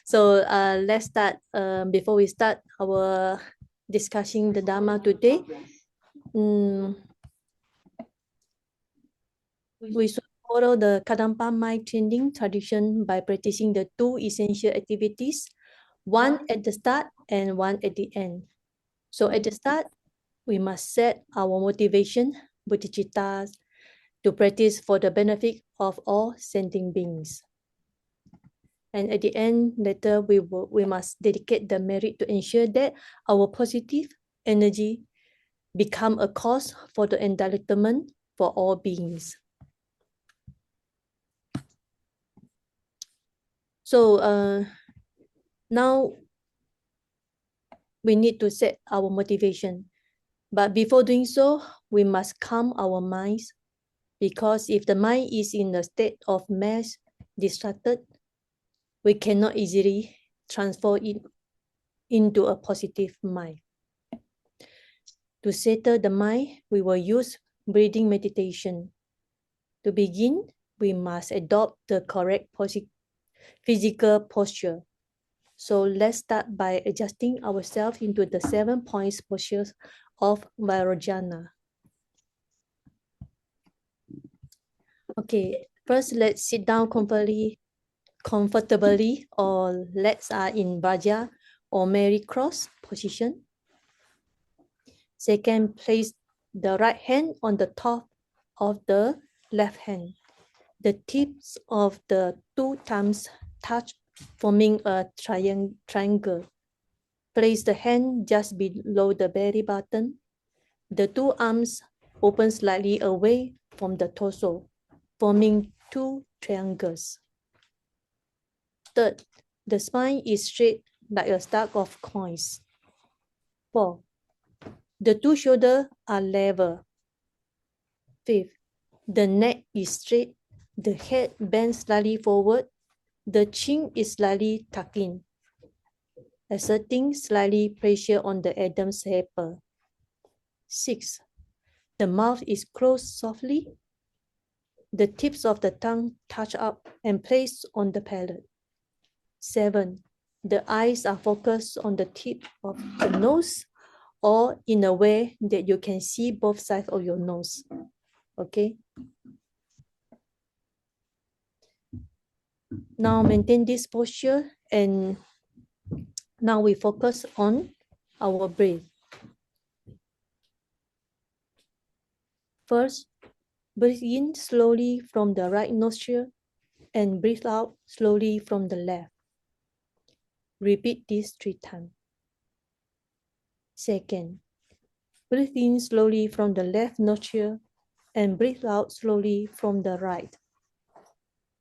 So let's start. Before we start our discussing the Dharma today, we should follow the Kadampa mind training tradition by practicing the two essential activities, one at the start and one at the end. So at the start, we must set our motivation, bodhicitta, to practice for the benefit of all sentient beings. And at the end, later we must dedicate the merit to ensure that our positive energy become a cause for the enlightenment for all beings. So now we need to set our motivation. But before doing so, we must calm our minds, because if the mind is in a state of mass distracted, we cannot easily transform it into a positive mind. To settle the mind, we will use breathing meditation. To begin, we must adopt the correct physical posture. So let's start by adjusting ourselves into the 7 points postures of Vajrayana. Okay, first let's sit down comfortably, or legs are in Vajra or Mary cross position. Second, place the right hand on the top of the left hand. The tips of the two thumbs touch, forming a triangle. Place the hand just below the belly button. The two arms open slightly away from the torso, forming two triangles. Third, the spine is straight like a stack of coins. 4. The two shoulders are level. 5. The neck is straight. The head bends slightly forward. The chin is slightly tucked in, exerting slightly pressure on the Adam's apple. 6. The mouth is closed softly. The tips of the tongue touch up and placed on the palate. 7. The eyes are focused on the tip of the nose, or in a way that you can see both sides of your nose. Okay? Now maintain this posture, and now we focus on our breath. First, breathe in slowly from the right nostril and breathe out slowly from the left. Repeat this 3 times. Second, breathe in slowly from the left nostril and breathe out slowly from the right.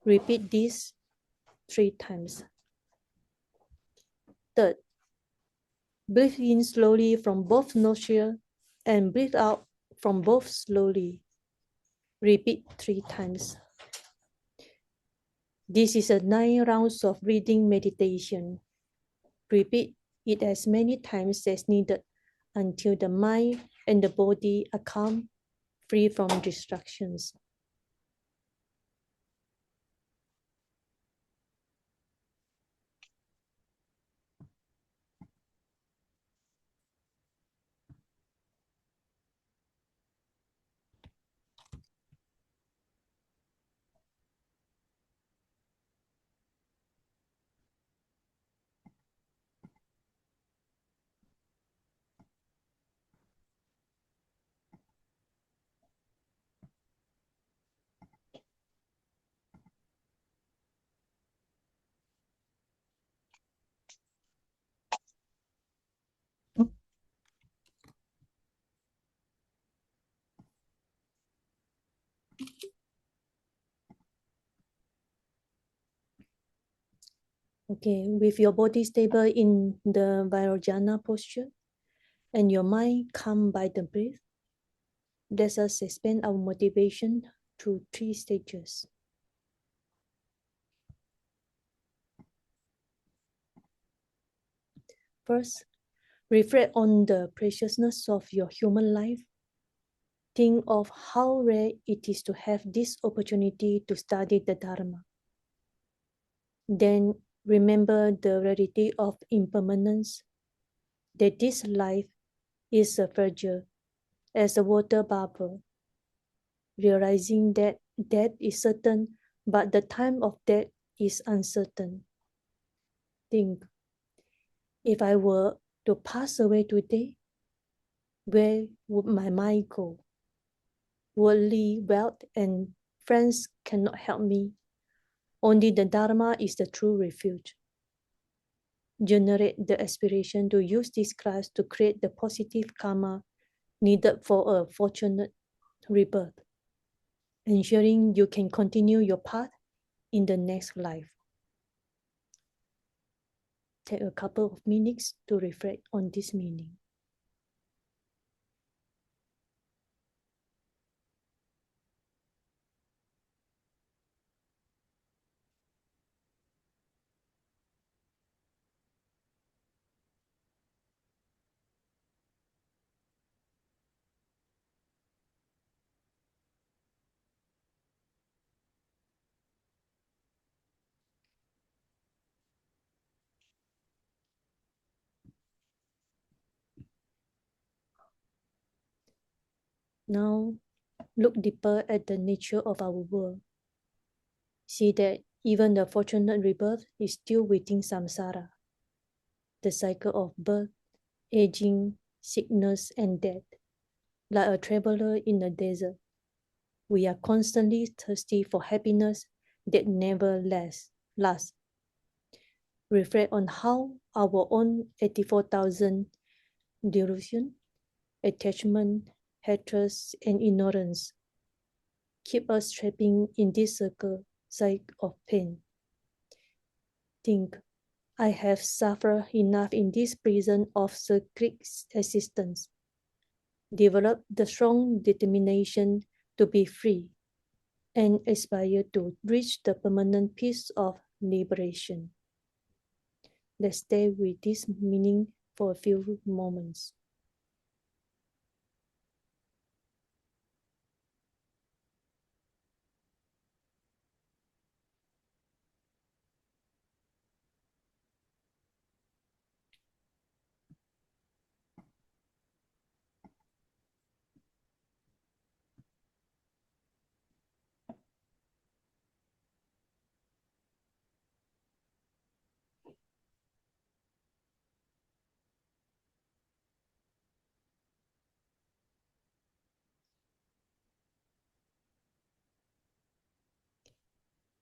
Repeat this 3 times. Third, breathe in slowly from both nostrils and breathe out from both slowly. Repeat 3 times. This is a 9 rounds of breathing meditation. Repeat it as many times as needed until the mind and the body are calm, free from distractions. Okay, with your body stable in the Vajrayana posture and your mind calm by the breath, let us expand our motivation through 3 stages. First, reflect on the preciousness of your human life. Think of how rare it is to have this opportunity to study the Dharma. Then Remember the reality of impermanence, that this life is a fragile as a water bubble, realizing that death is certain, but the time of death is uncertain. Think, if I were to pass away today, where would my mind go? Worldly wealth and friends cannot help me. Only the Dharma is the true refuge. Generate the aspiration to use this class to create the positive karma needed for a fortunate rebirth, ensuring you can continue your path in the next life. Take a couple of minutes to reflect on this meaning. Now, look deeper at the nature of our world. See that even the fortunate rebirth is still within samsara, the cycle of birth, aging, sickness, and death. Like a traveler in a desert, we are constantly thirsty for happiness that never lasts. Reflect on how our own 84,000 delusion, attachment, hatred, and ignorance keep us trapping in this cycle of pain. Think, I have suffered enough in this prison of secret existence. Develop the strong determination to be free and aspire to reach the permanent peace of liberation. Let's stay with this meaning for a few moments.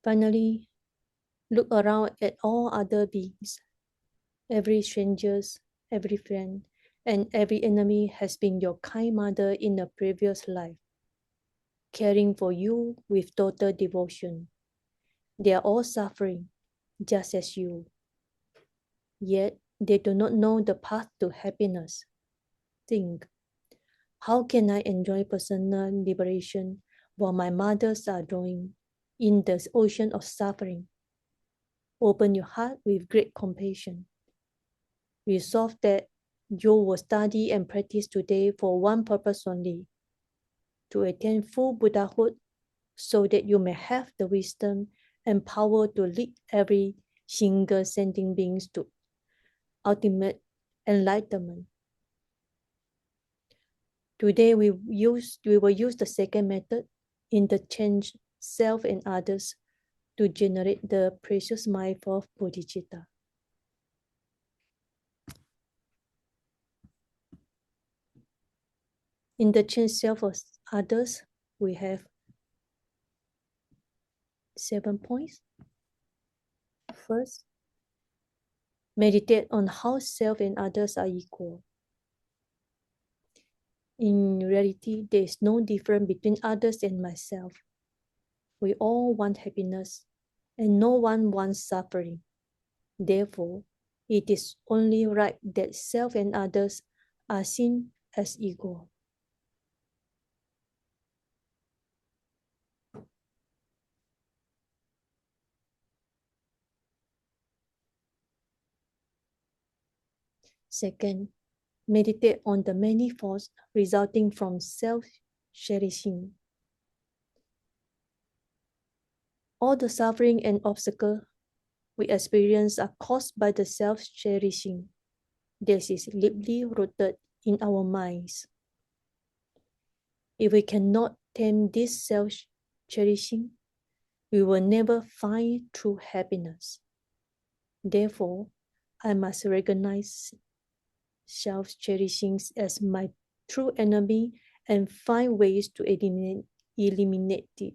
Finally, look around at all other beings. Every stranger, every friend, and every enemy has been your kind mother in a previous life, caring for you with total devotion. They are all suffering, just as you. Yet, they do not know the path to happiness. Think, how can I enjoy personal liberation while my mothers are drowning in the ocean of suffering? Open your heart with great compassion. Resolve that you will study and practice today for one purpose only, to attain full Buddhahood, so that you may have the wisdom and power to lead every single sentient being to ultimate enlightenment. Today we will use the second method, interchange self and others, to generate the precious mind of bodhicitta. Interchange self of others, we have 7 points. First, meditate on how self and others are equal. In reality, there is no difference between others and myself. We all want happiness, and no one wants suffering. Therefore, it is only right that self and others are seen as equal. Second, meditate on the many faults resulting from self-cherishing. All the suffering and obstacles we experience are caused by the self-cherishing. This is deeply rooted in our minds. If we cannot tame this self-cherishing, we will never find true happiness. Therefore, I must recognize self-cherishing as my true enemy and find ways to eliminate it.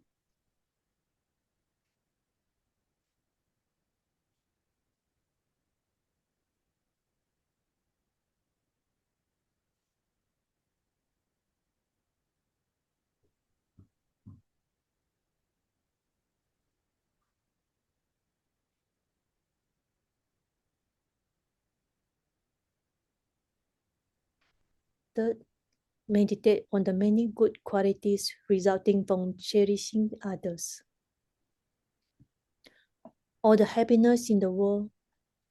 Third, meditate on the many good qualities resulting from cherishing others. All the happiness in the world,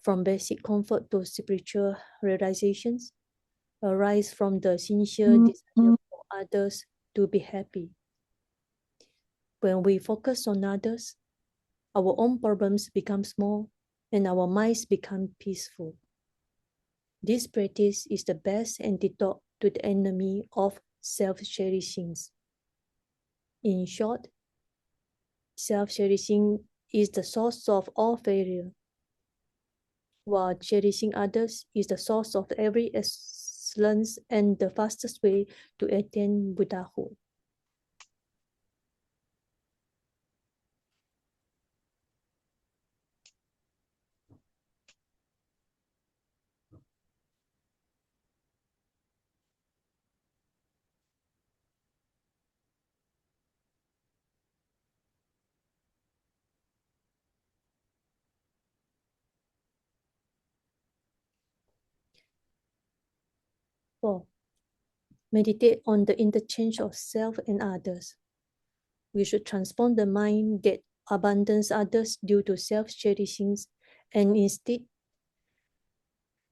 from basic comfort to spiritual realizations, arise from the sincere desire for others to be happy. When we focus on others, our own problems become small and our minds become peaceful. This practice is the best antidote to the enemy of self-cherishing. In short, self-cherishing is the source of all failure, while cherishing others is the source of every excellence and the fastest way to attain Buddhahood. Four, meditate on the interchange of self and others. We should transform the mind that abandons others due to self-cherishing and instead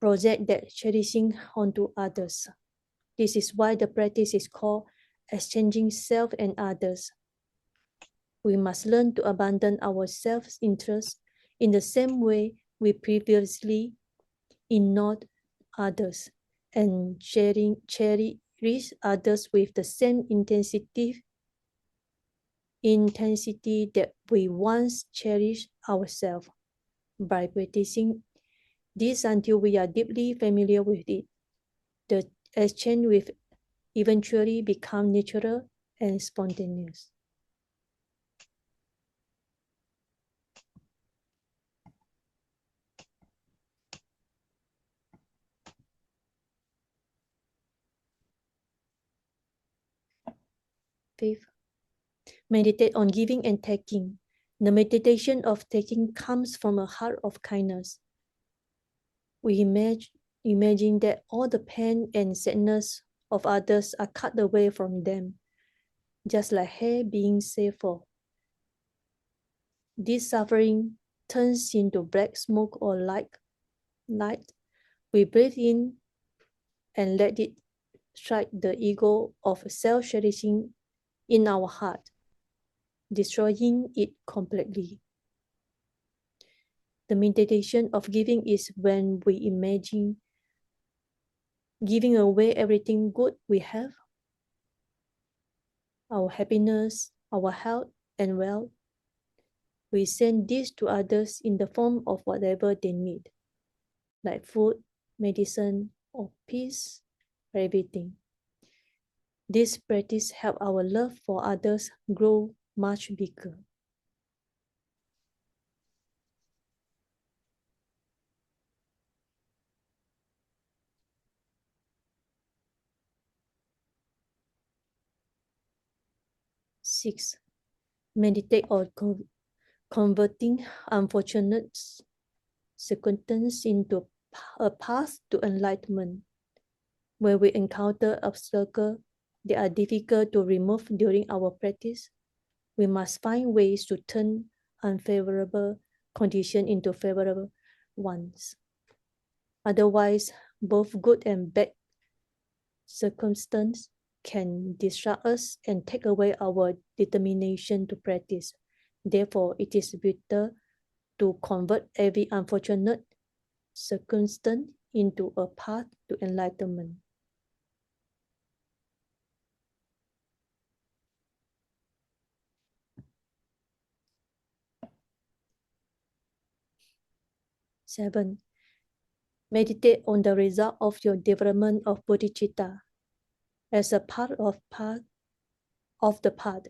project that cherishing onto others. This is why the practice is called exchanging self and others. We must learn to abandon our self-interest in the same way we previously ignored others and cherish others with the same intensity that we once cherished ourselves. By practicing this until we are deeply familiar with it, the exchange will eventually become natural and spontaneous. Fifth, meditate on giving and taking. The meditation of taking comes from a heart of kindness. We imagine that all the pain and sadness of others are cut away from them, just like hair being saved for. This suffering turns into black smoke or light. We breathe in and let it strike the ego of self-cherishing in our heart, destroying it completely. The meditation of giving is when we imagine giving away everything good we have, our happiness, our health, and wealth. We send this to others in the form of whatever they need, like food, medicine, or peace, or everything. This practice helps our love for others grow much bigger. Six, meditate on converting unfortunate circumstances into a path to enlightenment. When we encounter obstacles that are difficult to remove during our practice, we must find ways to turn unfavorable conditions into favorable ones. Otherwise, both good and bad circumstances can distract us and take away our determination to practice. Therefore, it is better to convert every unfortunate circumstance into a path to enlightenment. Seven, meditate on the result of your development of bodhicitta as a part of the path.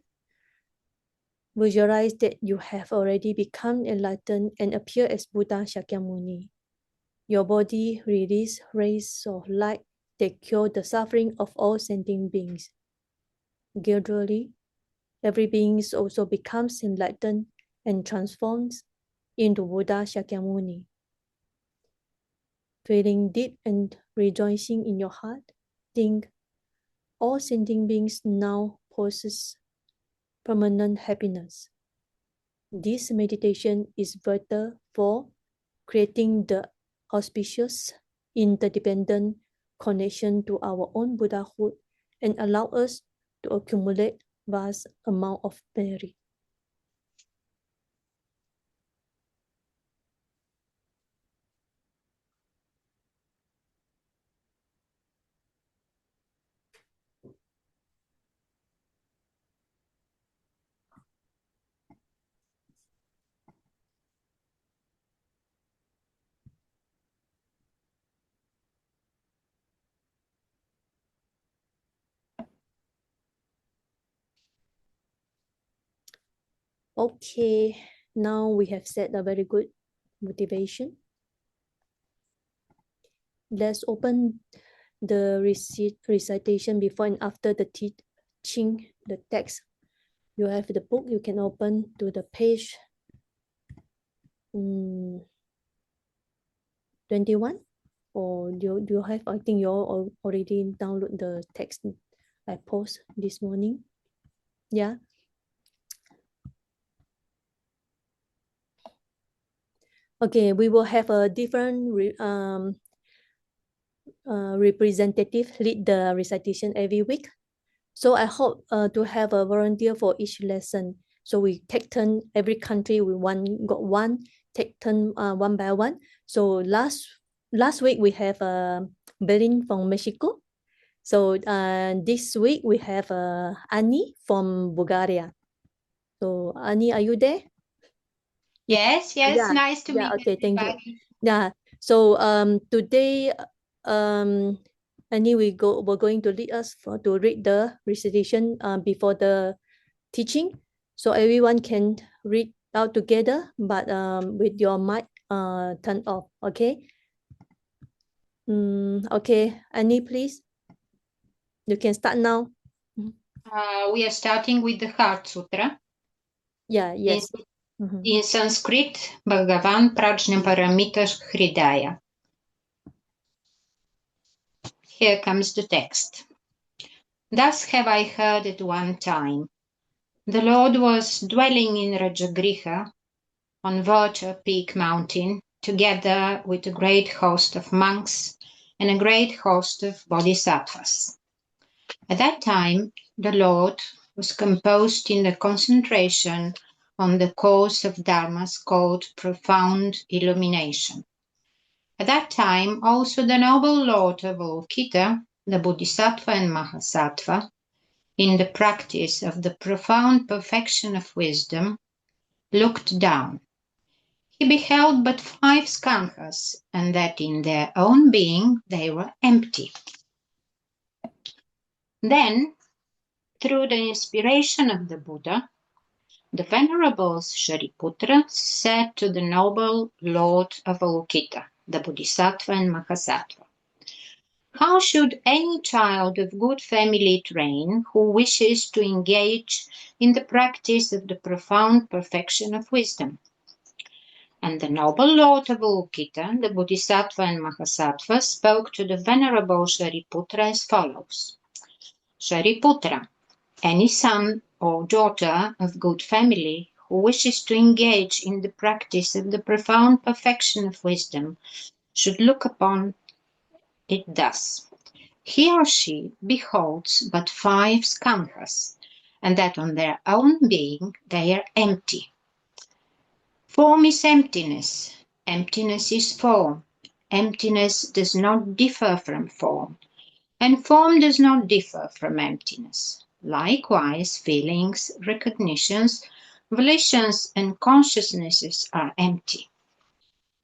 Visualize that you have already become enlightened and appear as Buddha Shakyamuni. Your body releases rays of light that cure the suffering of all sentient beings. Gradually, every being also becomes enlightened and transforms into Buddha Shakyamuni. Feeling deep and rejoicing in your heart, think all sentient beings now possess permanent happiness. This meditation is vital for creating the auspicious, interdependent connection to our own Buddhahood and allow us to accumulate vast amount of merit. Okay, now we have set a very good motivation. Let's open the recitation before and after the teaching, the text. You have the book, you can open to the page 21, or do you have, I think you all already download the text I post this morning. Yeah. Okay, we will have a different representative lead the recitation every week. So I hope to have a volunteer for each lesson. So we take turn, every country we got one, take turn one by one. So last week we have Berlin from Mexico. So this week we have Annie from Bulgaria. So Annie, are you there? Yes, Yeah. nice to meet Okay, everybody. thank you. Yeah. So today Annie we're going to lead us to read the recitation before the teaching. So everyone can read out together, but with your mic turned off, okay? Okay, Annie, please. You can start now. We are starting with the Heart Sutra. Yeah, yes. In Sanskrit, Bhagavan Prajnaparamita Hridaya. Here comes the text. Thus have I heard at one time. The Lord was dwelling in Rajagriha on Vata Peak Mountain, together with a great host of monks and a great host of bodhisattvas. At that time, the Lord was composed in the concentration on the course of dharmas called profound illumination. At that time, also the noble Lord of Avalokita, the Bodhisattva and Mahasattva, in the practice of the profound perfection of wisdom, looked down. He beheld but 5 skandhas, and that in their own being they were empty. Then, through the inspiration of the Buddha, the Venerable Shariputra said to the noble Lord of Avalokita, the Bodhisattva and Mahasattva, how should any child of good family train who wishes to engage in the practice of the profound perfection of wisdom? And the noble Lord of Avalokita, the Bodhisattva and Mahasattva, spoke to the Venerable Shariputra as follows. Shariputra, any son or daughter of good family who wishes to engage in the practice of the profound perfection of wisdom should look upon it thus. He or she beholds but 5 skandhas, and that on their own being they are empty. Form is emptiness. Emptiness is form. Emptiness does not differ from form, and form does not differ from emptiness. Likewise, feelings, recognitions, volitions, and consciousnesses are empty.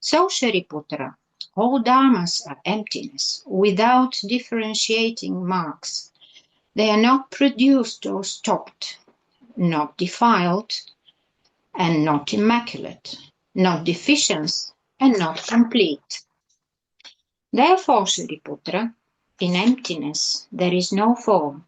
So, Shariputra, all dharmas are emptiness, without differentiating marks. They are not produced or stopped, not defiled, and not immaculate, not deficient, and not complete. Therefore, Shariputra, in emptiness there is no form,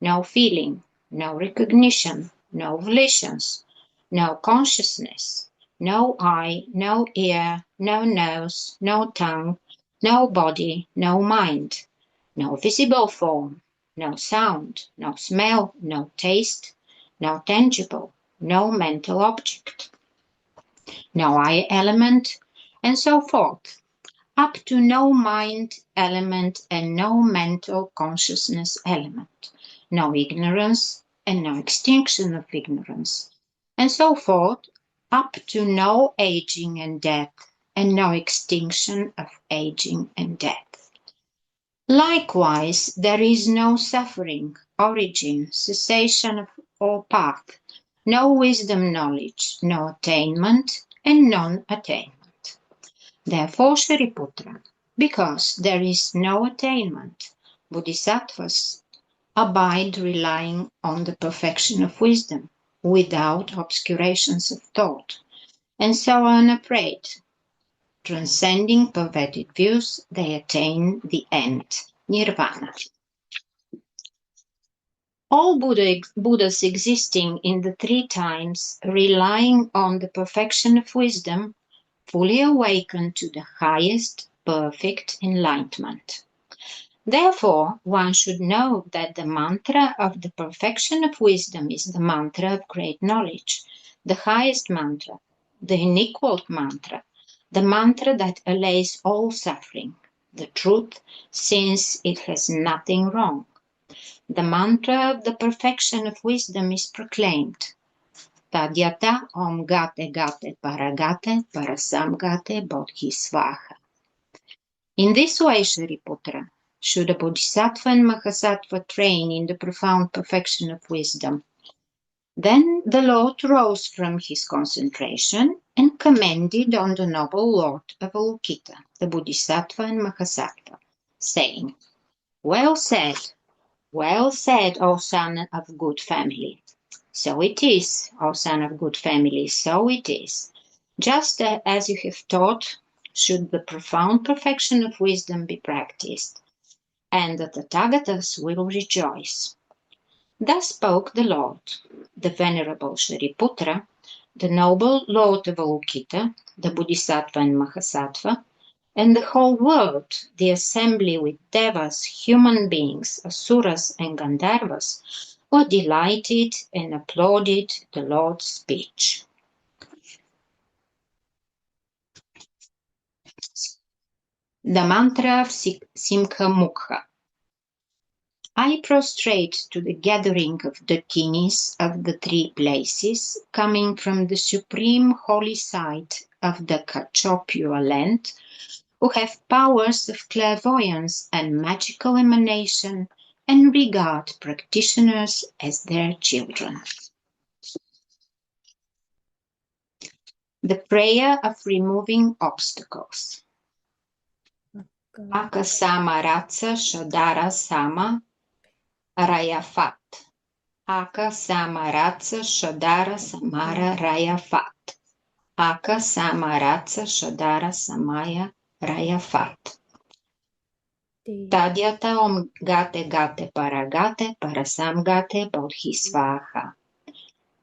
no feeling, no recognition, no volitions, no consciousness, no eye, no ear, no nose, no tongue, no body, no mind, no visible form, no sound, no smell, no taste, no tangible, no mental object, no eye element, and so forth, up to no mind element and no mental consciousness element, no ignorance and no extinction of ignorance, and so forth, up to no aging and death and no extinction of aging and death. Likewise, there is no suffering, origin, cessation or path, no wisdom knowledge, no attainment and non-attainment. Therefore, Shariputra, because there is no attainment, bodhisattvas abide relying on the perfection of wisdom, without obscurations of thought, and so are unafraid. Transcending perverted views, they attain the end, nirvana. All Buddhas existing in the three times, relying on the perfection of wisdom, fully awakened to the highest perfect enlightenment. Therefore, one should know that the mantra of the perfection of wisdom is the mantra of great knowledge, the highest mantra, the unequaled mantra, the mantra that allays all suffering, the truth, since it has nothing wrong. The mantra of the perfection of wisdom is proclaimed. Tadyata om gate gate paragate parasamgate bodhisvaha. In this way, Shariputra, should a bodhisattva and mahasattva train in the profound perfection of wisdom. Then the Lord rose from his concentration and commended on the noble Lord of Avalokita, the bodhisattva and mahasattva, saying, well said, O son of good family. So it is, O son of good family, so it is. Just as you have taught, should the profound perfection of wisdom be practiced, and the Tathagatas will rejoice. Thus spoke the Lord, the Venerable Shariputra, the noble Lord of Avalokita, the Bodhisattva and Mahasattva, and the whole world, the assembly with devas, human beings, asuras, and gandharvas, were delighted and applauded the Lord's speech. The mantra of Simha Mukha. I prostrate to the gathering of dakinis of the three places, coming from the supreme holy site of the Kachopua land, who have powers of clairvoyance and magical emanation, and regard practitioners as their children. The prayer of removing obstacles. Akasama Ratsa Shadara Sama Rayafat. Akasama Ratsa Shadara Samara Rayafat. Akasama Ratsa Shadara Samaya Rayafat. Tadyata om gate gate paragate parasam gate bodhisvaha.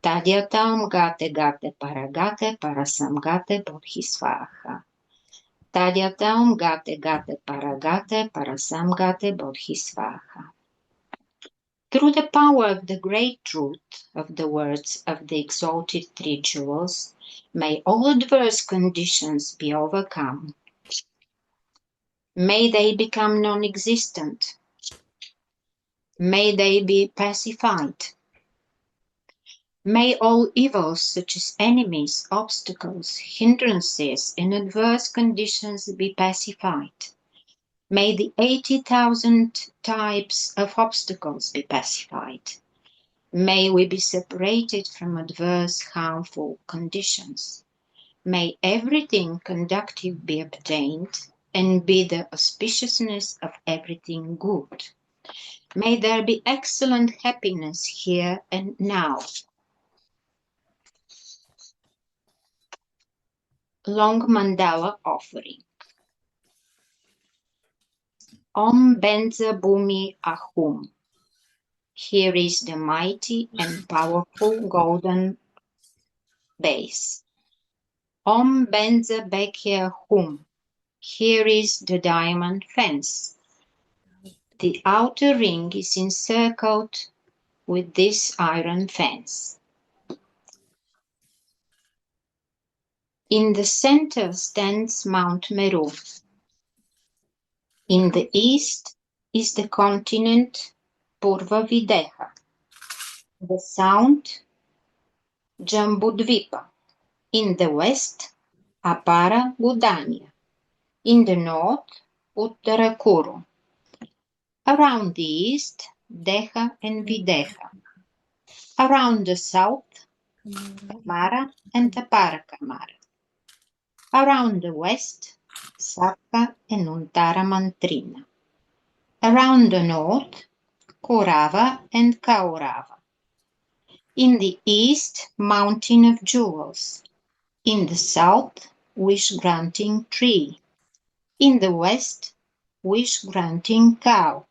Tadyata om gate gate paragate parasam gate bodhisvaha. Tadyata om gate gate paragate parasam gate bodhisvaha. Through the power of the great truth of the words of the exalted three jewels, may all adverse conditions be overcome. May they become non-existent. May they be pacified. May all evils such as enemies, obstacles, hindrances, and adverse conditions be pacified. May the 80,000 types of obstacles be pacified. May we be separated from adverse, harmful conditions. May everything conductive be obtained, and be the auspiciousness of everything good. May there be excellent happiness here and now. Long mandala offering. Om Benza Bhumi Ahum. Here is the mighty and powerful golden base. Om Benza Bekhe Hum. Here is the diamond fence. The outer ring is encircled with this iron fence. In the center stands Mount Meru. In the east is the continent Purva Videha, the sound Jambudvipa. In the west, Apara Gudanya. In the north, Uttarakuru. Around the east, Deha and Videha. Around the south, Kamara and Tapara Kamara. Around the west, Sakka and Untara Mantrina. Around the north, Korava and Kaurava. In the east, Mountain of Jewels. In the south, Wish-granting Tree. In the west, Wish-granting Cow.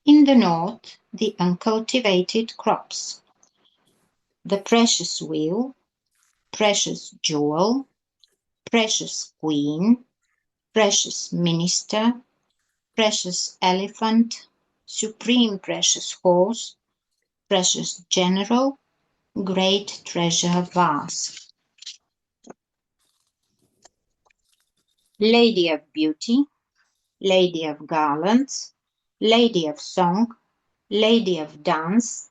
In the north, the uncultivated crops. The precious wheel, precious jewel, precious queen, precious minister, precious elephant, supreme precious horse, precious general, great treasure vase. Lady of beauty, lady of garlands, lady of song, lady of dance,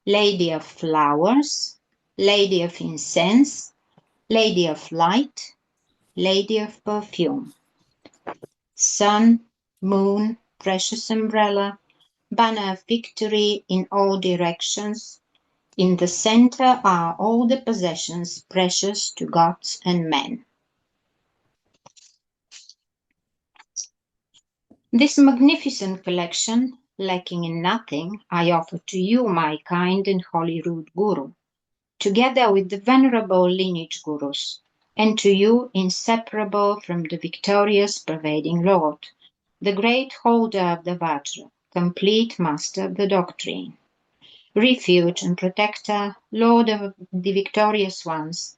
lady of flowers, lady of incense, lady of light, lady of perfume. Sun, moon, precious umbrella, banner of victory in all directions. In the center are all the possessions precious to gods and men. This magnificent collection, lacking in nothing, I offer to you, my kind and holy root Guru, together with the venerable lineage Gurus, and to you, inseparable from the victorious pervading Lord, the great holder of the Vajra, complete master of the doctrine, refuge and protector, Lord of the victorious ones,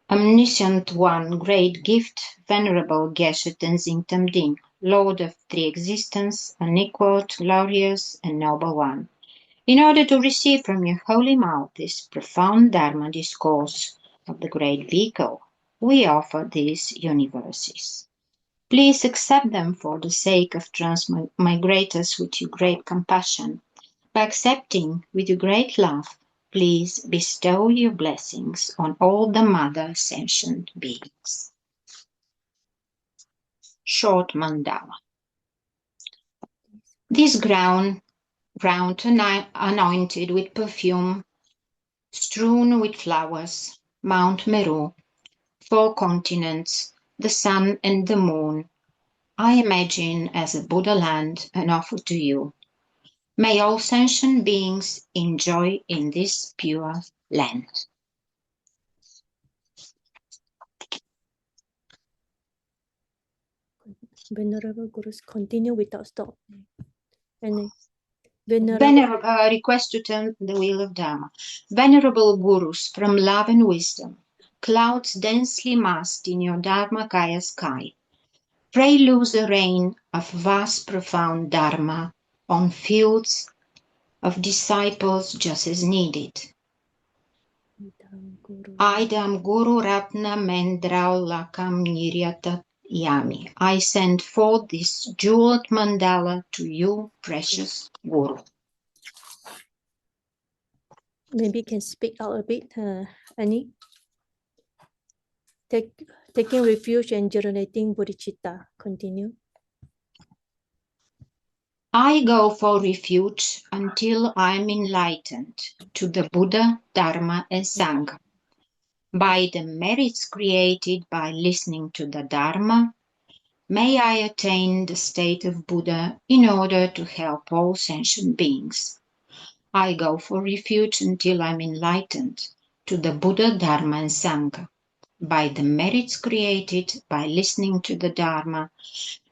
omniscient one, great gift, venerable Geshe Tenzin Tamding, Lord of three existence, unequaled, glorious, and noble one. In order to receive from your holy mouth this profound Dharma discourse of the great vehicle, we offer these universes. Please accept them for the sake of transmigrate us with your great compassion. By accepting with your great love, please bestow your blessings on all the Mother sentient beings. Short mandala. This ground anointed with perfume, strewn with flowers, Mount Meru, 4 continents, the sun and the moon, I imagine as a Buddha land and offer to you. May all sentient beings enjoy in this pure land. Venerable Gurus, continue without stop. And request to turn the wheel of Dharma. Venerable Gurus, from love and wisdom, clouds densely massed in your Dharmakaya sky, pray loose a rain of vast profound Dharma on fields of disciples just as needed. Idam Guru Ratna Mendrau Lakam Niryata Yami. I send forth this jeweled mandala to you, precious Guru. maybe can speak out a bit, Annie. Taking refuge and generating bodhicitta. Continue. I go for refuge until I am enlightened to the Buddha, Dharma, and Sangha. By the merits created by listening to the Dharma, may I attain the state of Buddha in order to help all sentient beings. I go for refuge until I'm enlightened to the Buddha, Dharma, and Sangha. By the merits created by listening to the Dharma,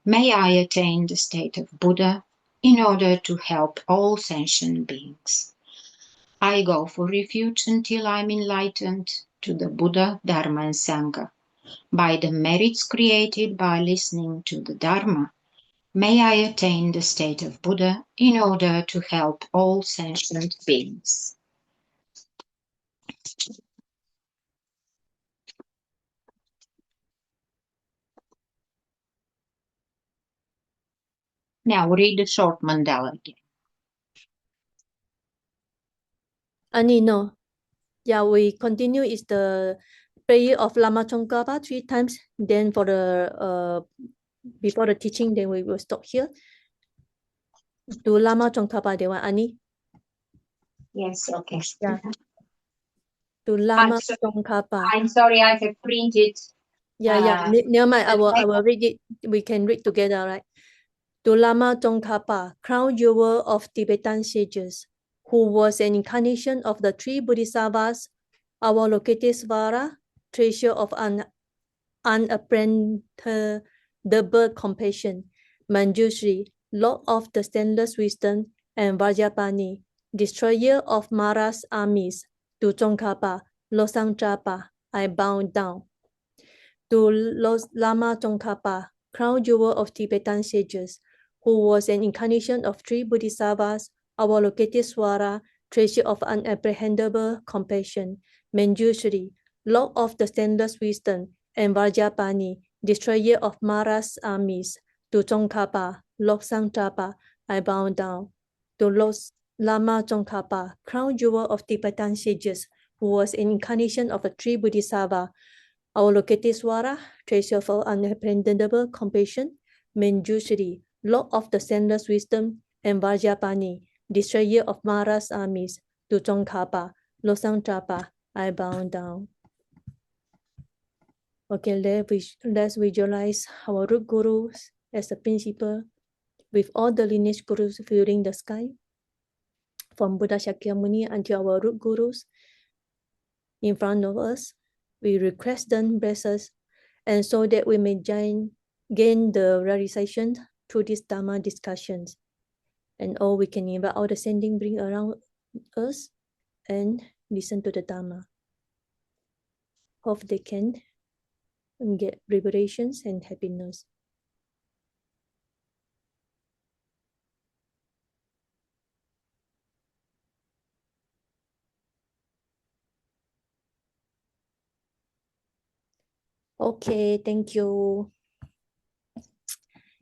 may I attain the state of Buddha in order to help all sentient beings. I go for refuge until I'm enlightened to the Buddha, Dharma, and Sangha. By the merits created by listening to the Dharma, may I attain the state of Buddha in order to help all sentient beings. Now read the short mandala again. Annie, no. Yeah, we continue is the prayer of Lama Tsongkhapa 3 times. Then for the before the teaching, then we will stop here. Do Lama Tsongkhapa they want Annie? Yes, okay. Yeah. Do Lama So- Tsongkhapa. I'm sorry, I have printed. Yeah. Never mind. I will read it. We can read together, right? To Lama Tsongkhapa, crown jewel of Tibetan sages, who was an incarnation of the three Bodhisattvas, our Lokitesvara, treasure of unapprehendable compassion, Manjushri, Lord of the Stainless Wisdom, and Vajrapani, destroyer of Mara's armies, to Tsongkhapa, Losang Trapa, I bow down. To Lama Tsongkhapa, crown jewel of Tibetan sages, who was an incarnation of three Bodhisattvas, Avalokitesvara, treasure of unapprehendable compassion, Manjushri, Lord of the Stainless Wisdom, and Vajrapani, destroyer of Mara's armies, to Tsongkhapa, Losang Trapa, I bow down. To Lama Tsongkhapa, crown jewel of Tibetan sages, who was an incarnation of the three Bodhisattvas, Avalokitesvara, treasure of unapprehendable compassion, Manjushri, Lord of the Stainless Wisdom, and Vajrapani, destroyer of Mara's armies, to Tsongkhapa, Losang Trapa, I bow down. Okay, let's visualize our root gurus as a principal, with all the lineage gurus filling the sky, from Buddha Shakyamuni until our root gurus in front of us. We request them bless us, and so that we may gain the realization through these Dharma discussions. And all we can invite all the sending bring around us and listen to the Dharma. Hope they can get liberations and happiness. Okay, thank you.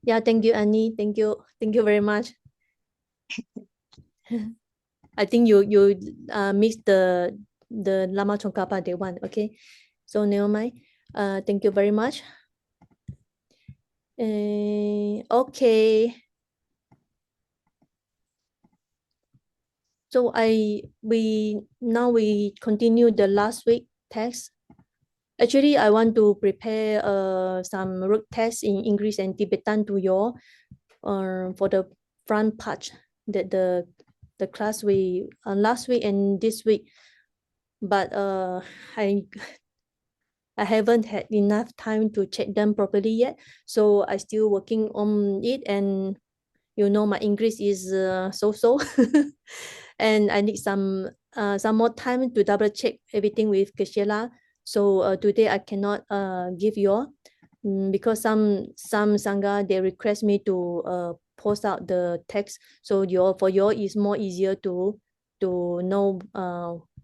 Yeah, thank you, Annie. Thank you very much. I think you missed the Lama Tsongkhapa day one. Okay, so never mind. Thank you very much. Okay. So we continue the last week text. Actually, I want to prepare some root text in English and Tibetan to you for the front part that the class we last week and this week, but I haven't had enough time to check them properly yet, so I still working on it, and you know my English is so and I need some more time to double check everything with Keshela. So today I cannot give you all because some Sangha they request me to post out the text, so for you is more easier to know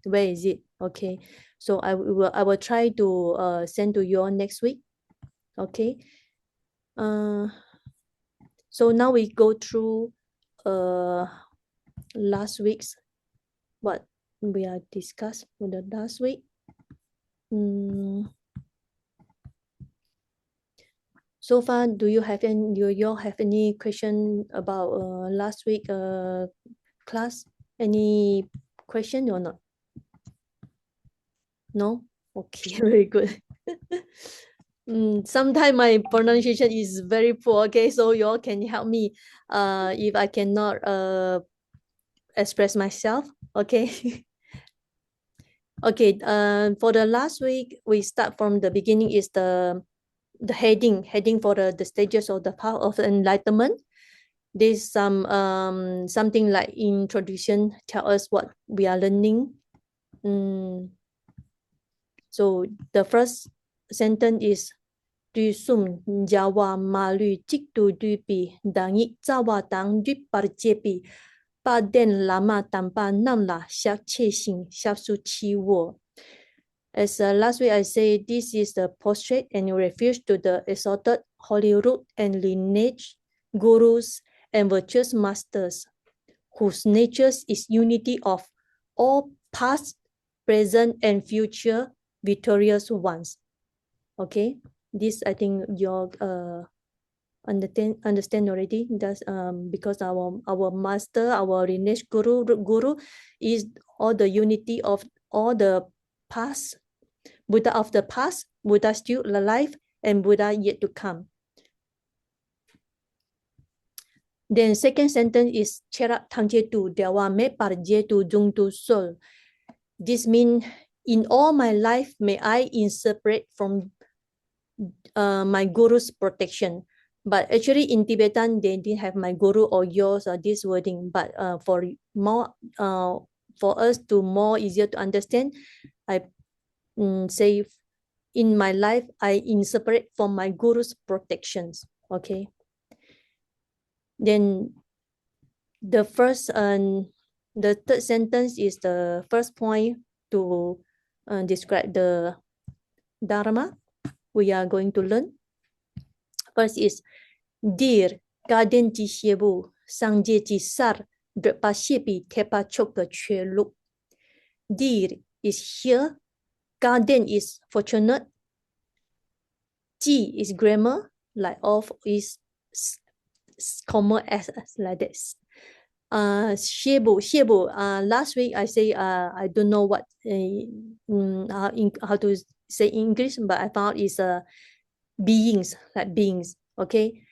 where is it. Okay, so I will try to send to you all next week. Okay. So now we go through last week's we are discussed for the last week. So far, do you have any question about last week class? Any question or not? No? Okay, very good. Sometimes my pronunciation is very poor, okay? So you all can help me if I cannot express myself, okay? Okay, for the last week, we start from the beginning is the heading for the stages of the path of enlightenment. There's something like introduction, tell us what we are learning. So the first sentence is Tuy sum Jawa Malu Chik tu Dupi Dangi Zawa Dang Duparjepi Pa Den Lama Tampa Namla Shak Che Sing Shak Su Chi Wo. As last week I say, this is the portrait and refuge to the exalted holy root and lineage, gurus and virtuous masters, whose nature is unity of all past, present, and future victorious ones. Okay, this I think you understand already. That's because our master, our lineage guru is all the unity of all the past, Buddha of the past, Buddha still alive, and Buddha yet to come. Then second sentence is Cherak Tangje tu Dewa me parje tu jung tu sol. This means in all my life may I inseparate from my guru's protection. But actually in Tibetan they didn't have my guru or yours or this wording. But for us to more easier to understand, I say in my life I inseparate from my guru's protections. Okay. Then the first the third sentence is the first point to describe the Dharma we are going to learn. First is Dear Garden Ji Xiebu Sangje Ji Sar Drepa Xiebi Tepa Choka Chue Luk. Dear is here, Garden is fortunate, Ji is grammar, like of is common as like this. Xiebu. Last week I say I don't know what how to say in English, but I found is beings, like beings. Okay.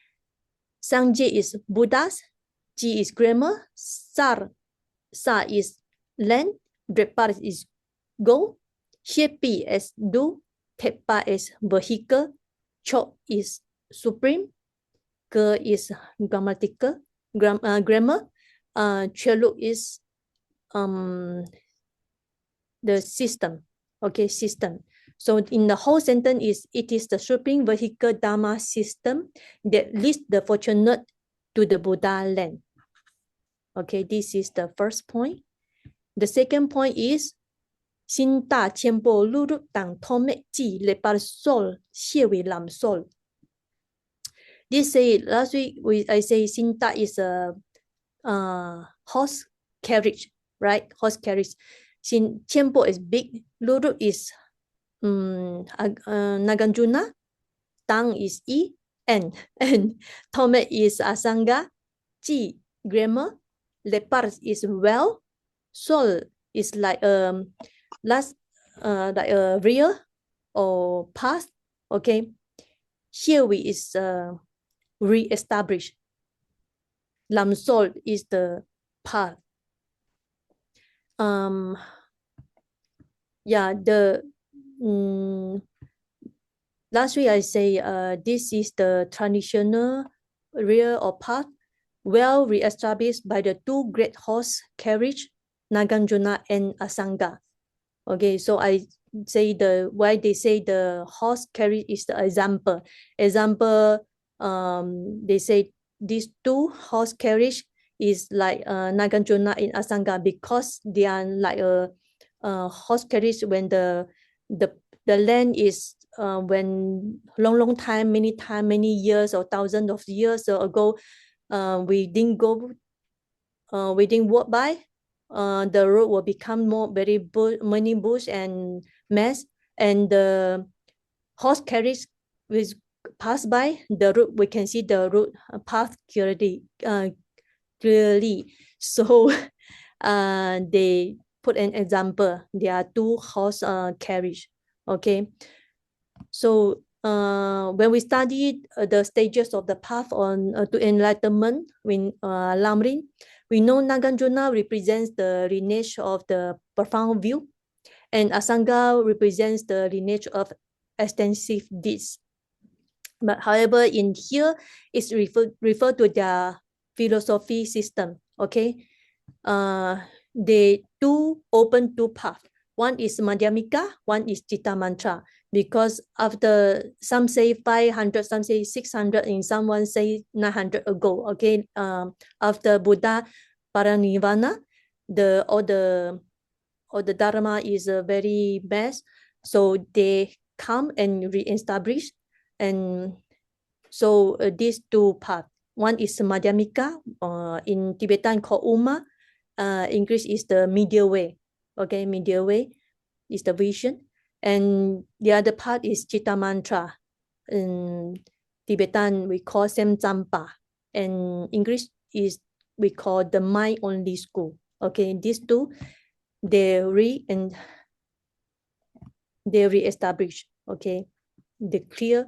Sangje is Buddhas, Ji is grammar, Sa is land, Drepa is go, Xiepi is do, Tepa is vehicle, Chok is supreme, Ke is grammatical, grammar, Cheluk is the system. Okay, system. So in the whole sentence is it is the supreme vehicle Dharma system that leads the fortunate to the Buddha land. Okay, this is the first point. The second point is Xin Da Qianpo Luru Dang Tome Ji Lepar Sol Xie Wei Lam Sol. This say last week I say Xin Da is a horse carriage, right? Horse carriage. Qianpo is big, Luru is Nagarjuna, Tang is E, and Tome is Asanga, Ji grammar, Lepar is well, Sol is like like a real or past. Okay, here we is re-established. Lam Sol is the path. Yeah, the last week I say this is the traditional rear or path well re-established by the two great horse carriage, Nagarjuna and Asanga. Okay, so I say why they say the horse carriage is the example. They say these two horse carriage is like Nagarjuna and Asanga because they are like a horse carriage when the land is when long time, many years or thousands of years ago, we didn't walk by the road will become many bush and mess, and the horse carriage will pass by the road. We can see the road path clearly. So they put an example. There are two horse carriage. Okay. So when we studied the stages of the path on to enlightenment in Lamrim, we know Nagarjuna represents the lineage of the profound view, and Asanga represents the lineage of extensive deeds. But however, in here, it's referred to their philosophy system. Okay, they do open two paths. One is Madhyamika, one is Chitta Mantra. Because after some say 500, some say 600, and someone say 900 ago. Okay, after Buddha Paranirvana, all the Dharma is very best. So they come and re-establish. And so these two paths. One is Madhyamika, in Tibetan called Uma. English is the middle way. Okay, middle way is the vision. And the other part is Chitta Mantra. In Tibetan, we call Sem Champa. And English is we call the mind only school. Okay, these two, they re-establish. Okay, they clear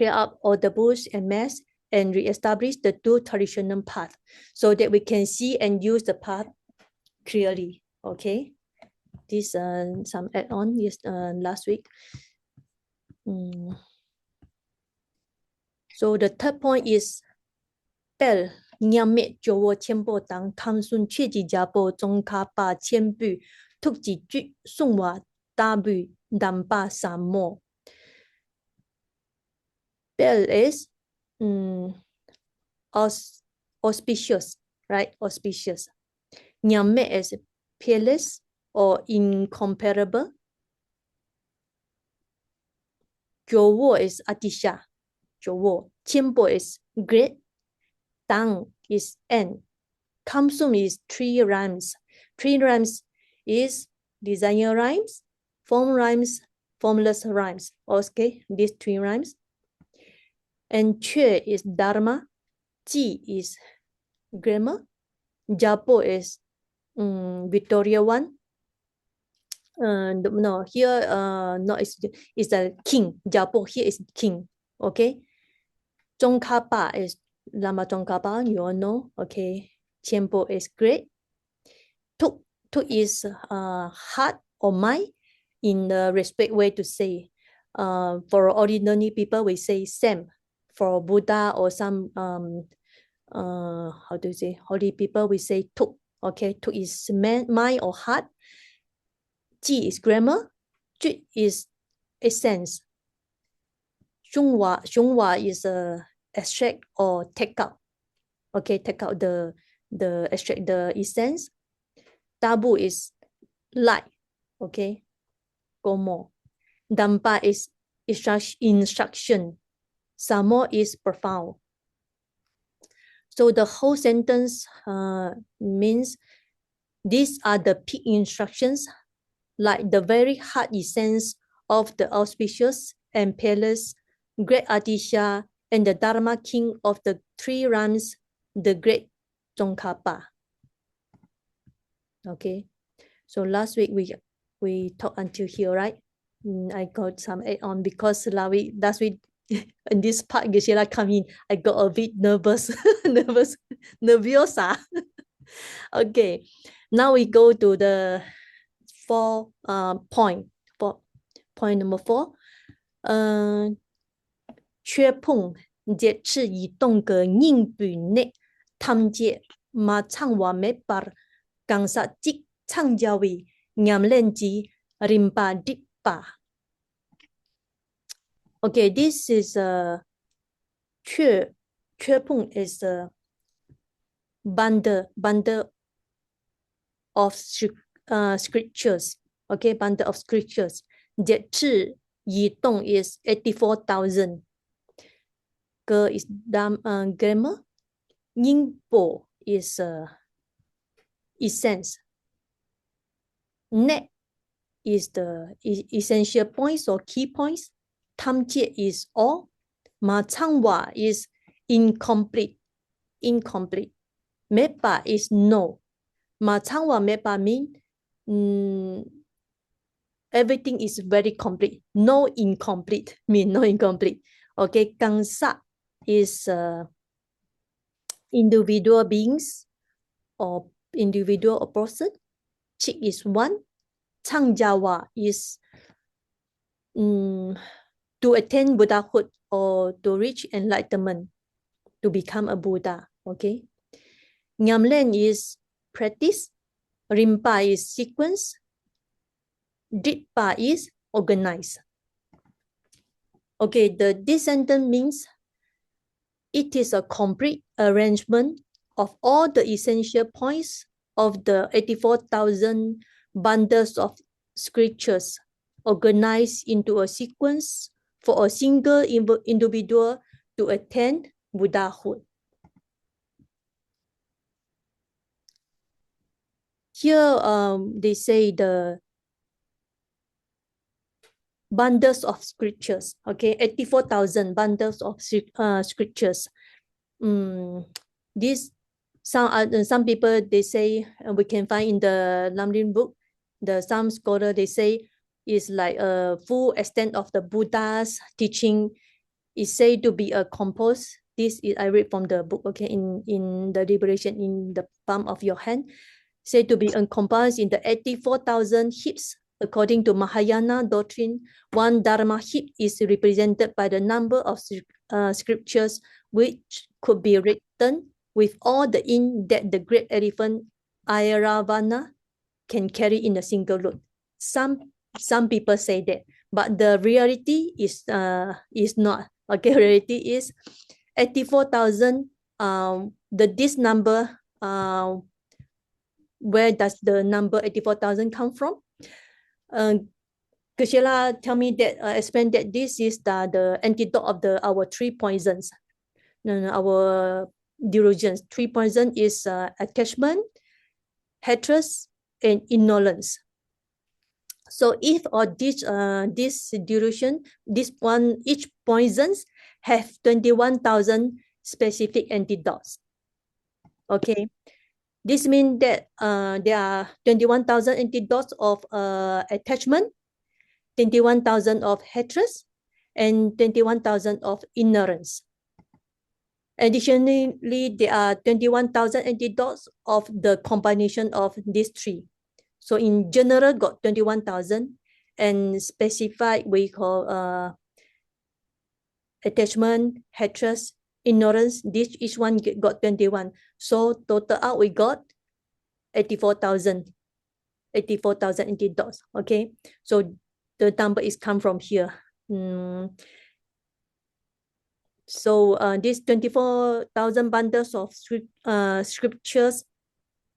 up all the bush and mess and re-establish the two traditional paths so that we can see and use the path clearly. Okay, this some add-on last week. So the third point is Bell Nyamet Jowo Tiempo Tang Kamsun Chiji Japo Zongkapa Tiembu Tukji Ju Sungwa Dabu Dampa Samo. Bell is auspicious, right? Auspicious. Nyame is peerless or incomparable. Jowo is Atisha. Jowo. Tiempo is great. Tang is end. Kamsum is 3 rhymes. 3 rhymes is designer rhymes, form rhymes, formless rhymes. Okay, these 3 rhymes. And Che is Dharma. Ji is grammar. Japo is Victoria one. No, here no, it's the king. Japo here is king. Okay. Tsongkhapa is Lama Tsongkhapa, you all know. Okay. Tiempo is great. Tuk is heart or mind in the respect way to say. For ordinary people, we say Sam. For Buddha or some how do you say holy people, we say Tuk. Okay, Tuk is mind or heart. Ji is grammar. Ju is essence. Shungwa is extract or take out. Okay, take out the extract the essence. Tabu is light. Okay, go more. Dampa is instruction. Samo is profound. So the whole sentence means these are the peak instructions, like the very heart essence of the auspicious and peerless great Atisha and the Dharma king of the 3 rhymes, the great Tsongkhapa. Okay, so last week we talked until here, right? I got some add-on because last week in this part, Gisela come in, I got a bit nervous, nerviosa. Okay, now we go to the point number 4. 缺碰节次以动个硬比内tham节马唱话没把刚杀即唱教为念练机 rimpa dipa. Okay, this is a 缺碰 is a bundle of scriptures. Okay, bundle of scriptures. 节次移动 is 84,000. Ge is grammar. Ningpo is essence. Net is the essential points or key points. Tam jie is all. Ma chang wa is incomplete. Mepa is no. Ma chang wa mepa mean everything is very complete. No incomplete mean no incomplete. Okay, Gangsa is individual beings or individual or person. Chik is one. Chang Jawa is to attain Buddhahood or to reach enlightenment, to become a Buddha. Okay. Nyamlen is practice. Rimpa is sequence. Ditpa is organize. Okay, this sentence means it is a complete arrangement of all the essential points of the 84,000 bundles of scriptures organized into a sequence for a single individual to attain Buddhahood. Here they say the bundles of scriptures, okay, 84,000 bundles of scriptures. This some people they say we can find in the Lamrim book. Some scholar they say is like a full extent of the Buddha's teaching is said to be a composed. This is I read from the book, okay, in the Liberation in the palm of your hand, said to be encompassed in the 84,000 heaps. According to Mahayana doctrine, one Dharma heap is represented by the number of scriptures which could be written with all the ink that the great elephant Airavana can carry in a single load. Some people say that, but the reality is not. Okay, reality is 84,000. This number, where does the number 84,000 come from? Kushila tell me that explain that this is the antidote of our three poisons. Our delusions. Three poison is attachment, hatred, and ignorance. So if all this delusion, each poisons have 21,000 specific antidotes. Okay. This means that there are 21,000 antidotes of attachment, 21,000 of hatred, and 21,000 of ignorance. Additionally, there are 21,000 antidotes of the combination of these three. So in general, got 21,000, and specified we call attachment, hatred, ignorance. Each one got 21. So total out we got 84,000 antidotes. Okay, so the number is come from here. So these 24,000 bundles of scriptures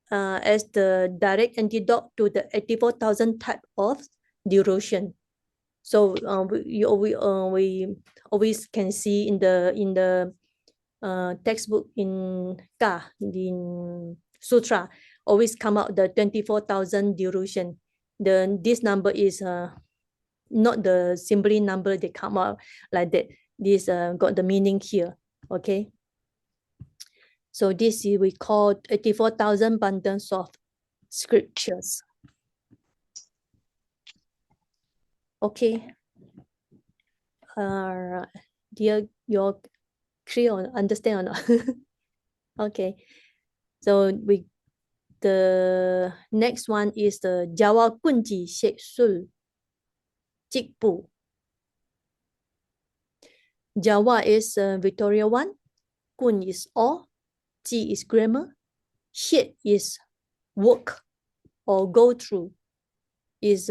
as the direct antidote to the 84,000 type of delusion. So we always can see in the textbook in Sutra, always come out the 24,000 delusion. This number is not the simply number they come out like that. This got the meaning here. Okay. So this is we call 84,000 bundles of scriptures. Okay. Dear, you're clear or understand or not? Okay. So the next one is the Jawa Kunji Sheksul Jikbu. Jawa is Victoria 1. Kun is all. Ji is grammar. Shit is work or go through. Is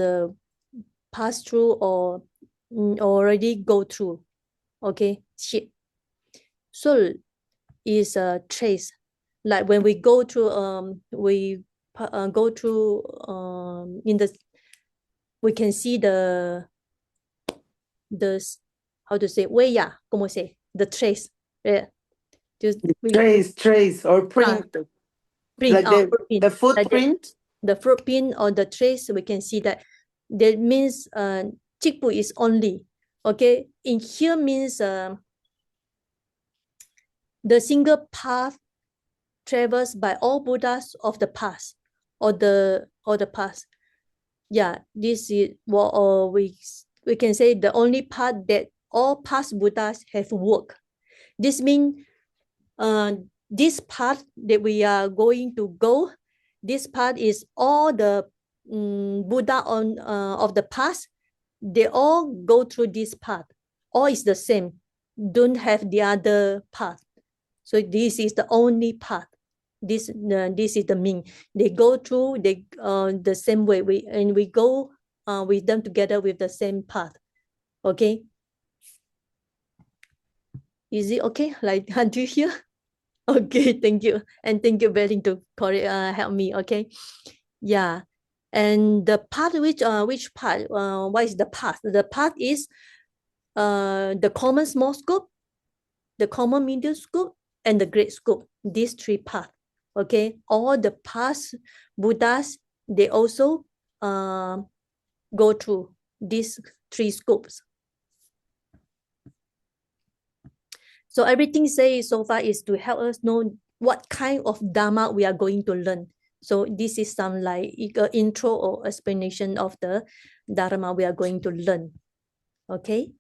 pass through or already go through. Okay, shit. Sul is a trace. Like when we go through, we we can see the how to say, huella, como say, the trace. Yeah. Just trace or print. print, Like footprint, the footprint. the footprint or the trace, we can see that means Chikpu is only, okay. In here means the single path travels by all Buddhas of the past or the past. Yeah, this is what we can say the only path that all past Buddhas have walked. This means this path that we are going to go, this path is all the Buddha of the past, they all go through this path. All is the same, don't have the other path. So this is the only path. This is the mean. They go through the same way. We go with them together with the same path. Okay. Is it okay? Like, do you hear? Okay, thank you. And thank you, Berlin, to help me. Okay. Yeah. And the path, which part? What is the path? The path is the common small scope, the common medium scope, and the great scope. These three paths. Okay. All the past Buddhas, they also go through these three scopes. So everything said so far is to help us know what kind of Dharma we are going to learn. So this is some like intro or explanation of the Dharma we are going to learn. Okay.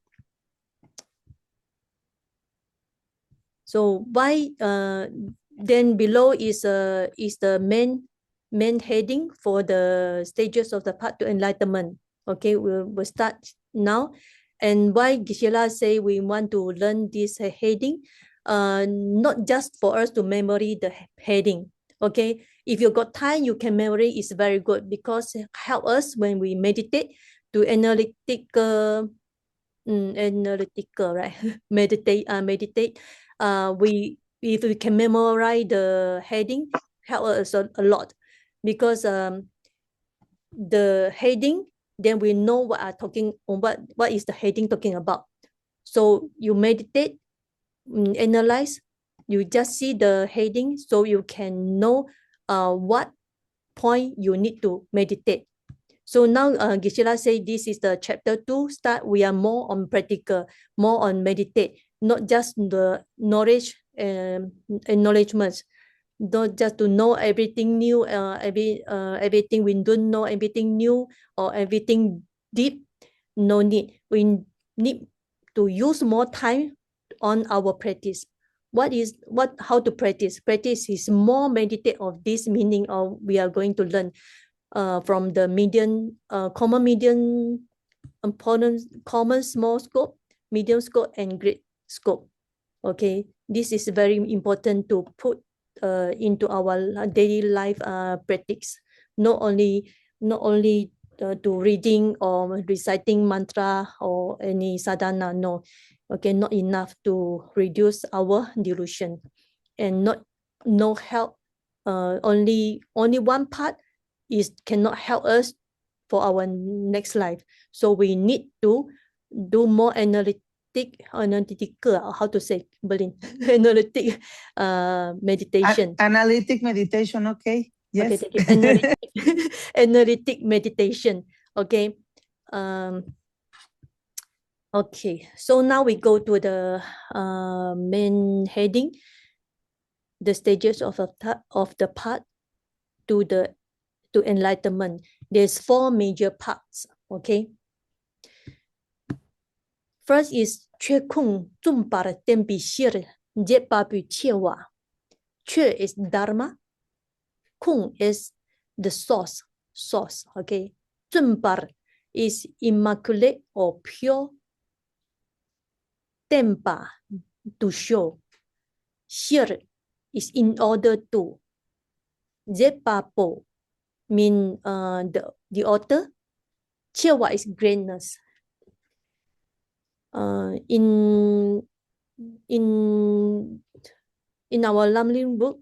So why then below is the main heading for the stages of the path to enlightenment. Okay, we'll start now. And why Gisela say we want to learn this heading, not just for us to memory the heading. Okay, if you got time, you can memory, is very good because it help us when we meditate to analytical, right? meditate. If we can memorize the heading, help us a lot because the heading, then we know what are talking on what is the heading talking about. So you meditate, analyze, you just see the heading, so you can know what point you need to meditate. So now Gisela say this is the chapter 2 start. We are more on practical, more on meditate, not just the knowledge and acknowledgements. Not just to know everything new, everything we don't know, everything new or everything deep. No need. We need to use more time on our practice. How to practice? Practice is more meditate of this meaning of we are going to learn from the common medium components, common small scope, medium scope, and great scope. Okay, this is very important to put into our daily life practice. Not only to reading or reciting mantra or any sadhana. No, okay, not enough to reduce our delusion, and no help. Only one part is cannot help us for our next life. So we need to do more analytical, how to say, Berlin? Analytic meditation. Analytic meditation, okay. Yes. Okay, thank you. Analytic, analytic meditation. Okay. Okay, so now we go to the main heading, the stages of the path to enlightenment. There's 4 major parts. Okay. First is 缺空尊巴的天比西的杰巴比切瓦。缺 is dharma. Kung is the source. Okay. 尊巴 is immaculate or pure. Tempa, to show. Shir is in order to. Zepapo mean the author. Chewa is greatness. In our Lamlin book,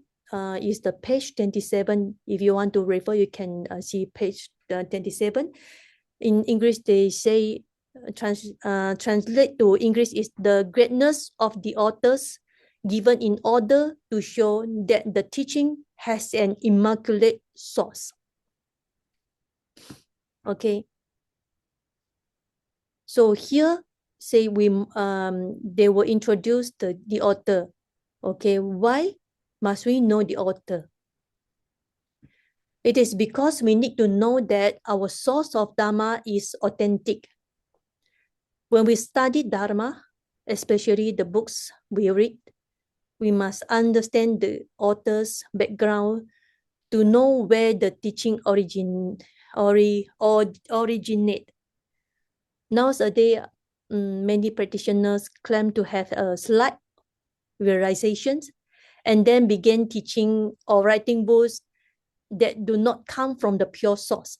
is the page 27. If you want to refer, you can see page 27. In English, they say translate to English is the greatness of the authors given in order to show that the teaching has an immaculate source. Okay. So here, say they will introduce the author. Okay, why must we know the author? It is because we need to know that our source of Dharma is authentic. When we study Dharma, especially the books we read, we must understand the author's background to know where the teaching originate. Nowadays, many practitioners claim to have a slight realizations and then begin teaching or writing books that do not come from the pure source.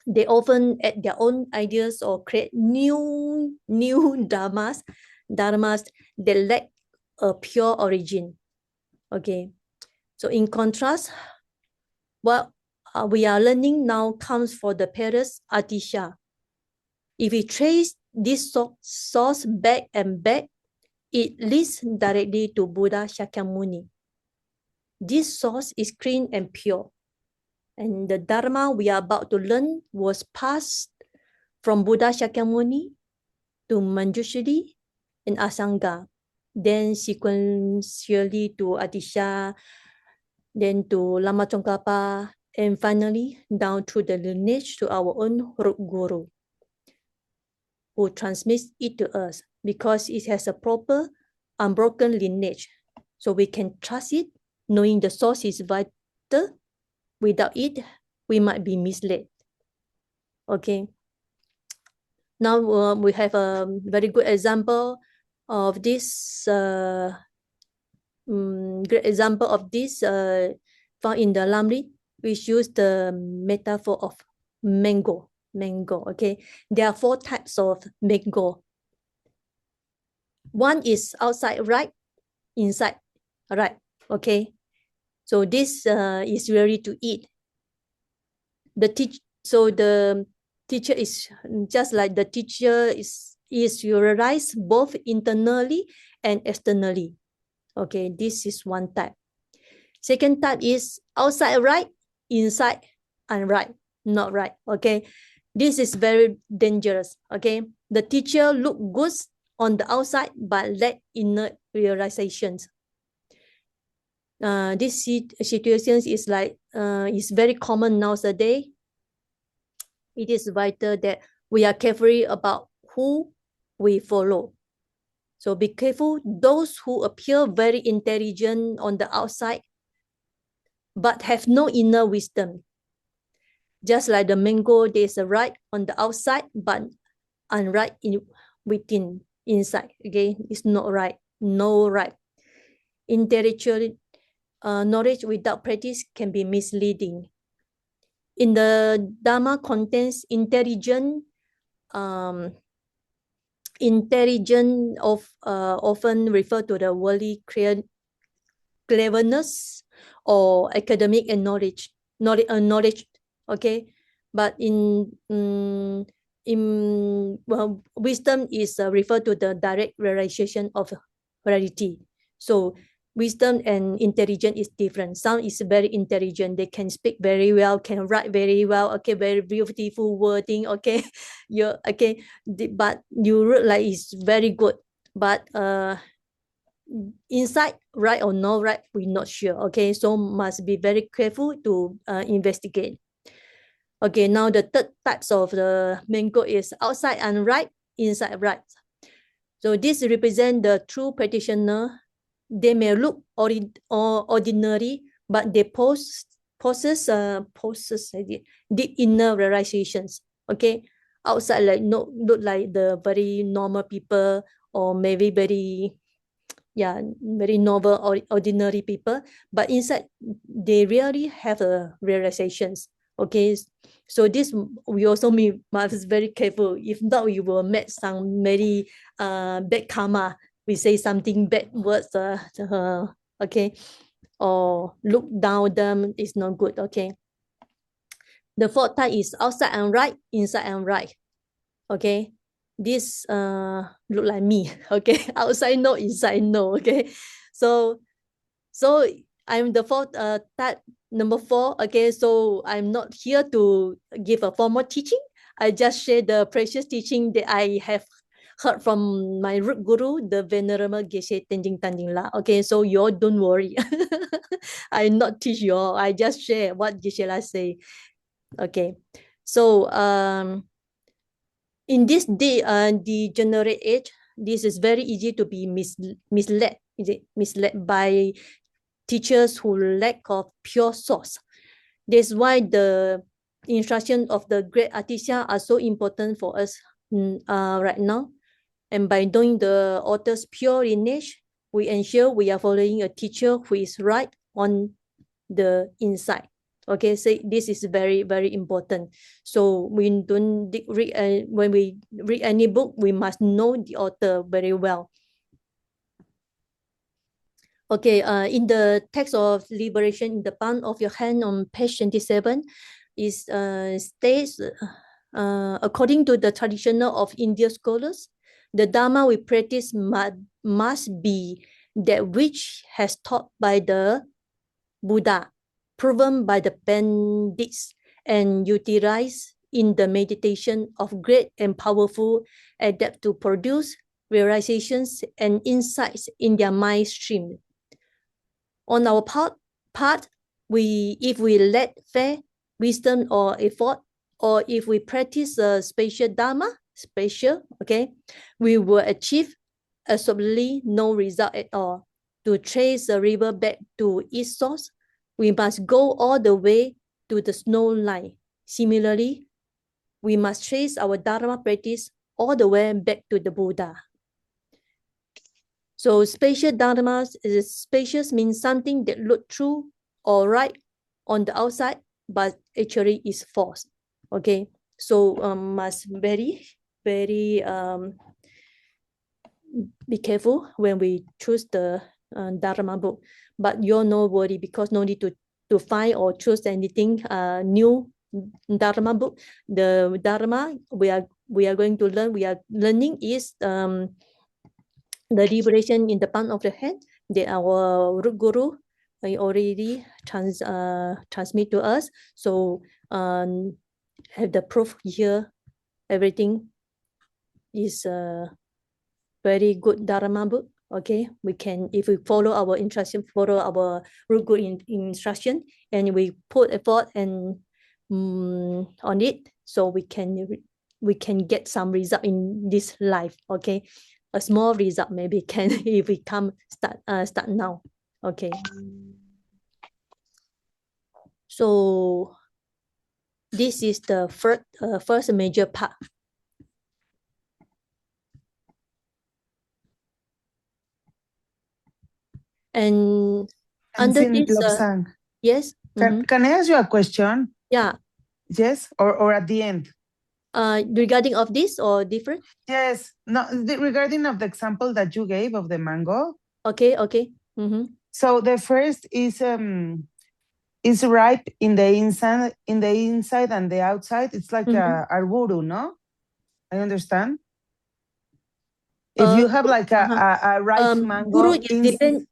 They often add their own ideas or create new dharmas that lack a pure origin. Okay, so in contrast, what we are learning now comes from the Paris Atisha. If we trace this source back and back, it leads directly to Buddha Shakyamuni. This source is clean and pure. And the Dharma we are about to learn was passed from Buddha Shakyamuni to Manjushri and Asanga, then sequentially to Atisha, then to Lama Tsongkhapa, and finally down through the lineage to our own root guru, who transmits it to us because it has a proper, unbroken lineage. So we can trust it, knowing the source is vital. Without it, we might be misled. Okay. Now we have a very good example of this. Great example of this found in the Lamri, which use the metaphor of mango. Okay. There are 4 types of mango. One is outside right, inside right. Okay. So this is ready to eat. The teacher is just like the teacher is realized both internally and externally. Okay, this is one type. Second type is outside right, inside unright, not right. Okay, this is very dangerous. Okay, the teacher look good on the outside but lack inner realizations. This situation is like is very common nowadays. It is vital that we are careful about who we follow. So be careful those who appear very intelligent on the outside but have no inner wisdom. Just like the mango, there's a right on the outside but unright within, inside. Okay, it's not right, no right. Intellectual knowledge without practice can be misleading. In the Dharma contains intelligent often refer to the worldly cleverness or academic and knowledge. Okay, but in wisdom is referred to the direct realization of reality. So wisdom and intelligence is different. Some is very intelligent, they can speak very well, can write very well, okay, very beautiful wording, okay. Okay, but you look like it's very good, but inside right or no right, we're not sure. Okay, so must be very careful to investigate. Okay, now the third types of the mango is outside unright, inside right. So this represent the true practitioner. They may look ordinary, but they possess deep inner realizations. Okay, outside like look like the very normal people, or maybe very novel or ordinary people, but inside they really have realizations. Okay, so this we also must very careful. If not, we will make some very bad karma. We say something bad words to her, okay, or look down them is not good. Okay, the fourth type is outside and right, inside and right. Okay, this look like me, okay? Outside no, inside no, okay? So I'm the fourth type number 4, okay? So I'm not here to give a formal teaching. I just share the precious teaching that I have heard from my root guru, the Venerable Geshe Tenzin Tanding La. Okay, so you all don't worry. I not teach you all. I just share what Geshe La say. Okay, so in this degenerate age, this is very easy to be misled. Is it misled by teachers who lack of pure source? That's why the instruction of the great artisan are so important for us right now. And by knowing the author's pure lineage, we ensure we are following a teacher who is right on the inside. Okay, so this is very, very important. So we don't read, when we read any book, we must know the author very well. Okay, in the text of Liberation in the Palm of Your Hand on page 27, is states, according to the traditional of Indian scholars, the Dharma we practice must be that which has taught by the Buddha, proven by the pandits, and utilized in the meditation of great and powerful adept to produce realizations and insights in their mind stream. On our part, if we let faith, wisdom, or effort, or if we practice a special Dharma, okay, we will achieve absolutely no result at all. To trace the river back to its source, we must go all the way to the snow line. Similarly, we must trace our Dharma practice all the way back to the Buddha. So spacious dharmas is spacious means something that look true or right on the outside, but actually is false. Okay, so must very be careful when we choose the Dharma book. But you're no worry, because no need to find or choose anything new Dharma book. The Dharma we are going to learn. We are learning is the Liberation in the Palm of the Hand that our root guru already transmit to us. So have the proof here. Everything is a very good Dharma book. Okay, we can, if we follow our instruction, follow our root guru instruction, and we put effort and on it, so we can get some result in this life. Okay, a small result maybe can if we start now. Okay, so this is the first major part. And under this, Tsang, yes. can I ask you a question? Yeah. Yes, or at the end? Regarding of this or different? Yes, no, regarding of the example that you gave of the mango. Okay. So the first is ripe in the inside and the outside. It's like a arburu, no? I understand. If you have like a ripe mango, guru is different.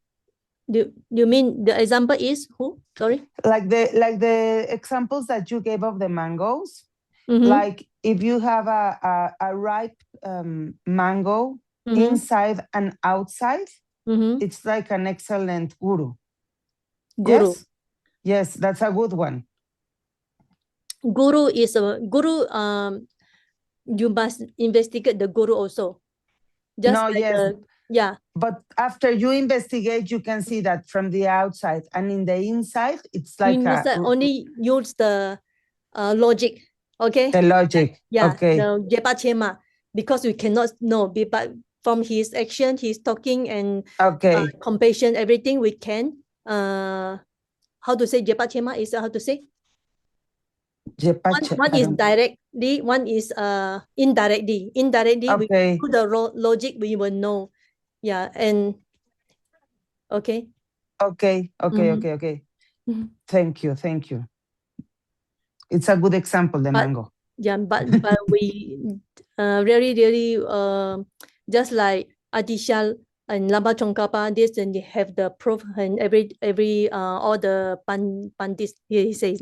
Do you mean the example is who? Sorry. Like the examples that you gave of the mangoes. Like if you have a ripe mango inside and outside, it's like an excellent guru. Yes? Yes, that's a good one. Guru is a guru. You must investigate the guru also. Just no, like yes. Yeah. But after you investigate, you can see that from the outside, and in the inside, it's like only use the logic. Okay. The logic. Yeah. Okay. The Jepa Chema, because we cannot know, but from his action, his talking and compassion, everything we can. How to say Jepa Chema is how to say? One is directly, one is indirectly. Indirectly, we do the logic, we will know. Yeah, and okay. Okay. Thank you. It's a good example, the mango. Yeah, but we really just like Adishal and Lama Chongkapa, this, and they have the proof, and every all the pandits here, he says,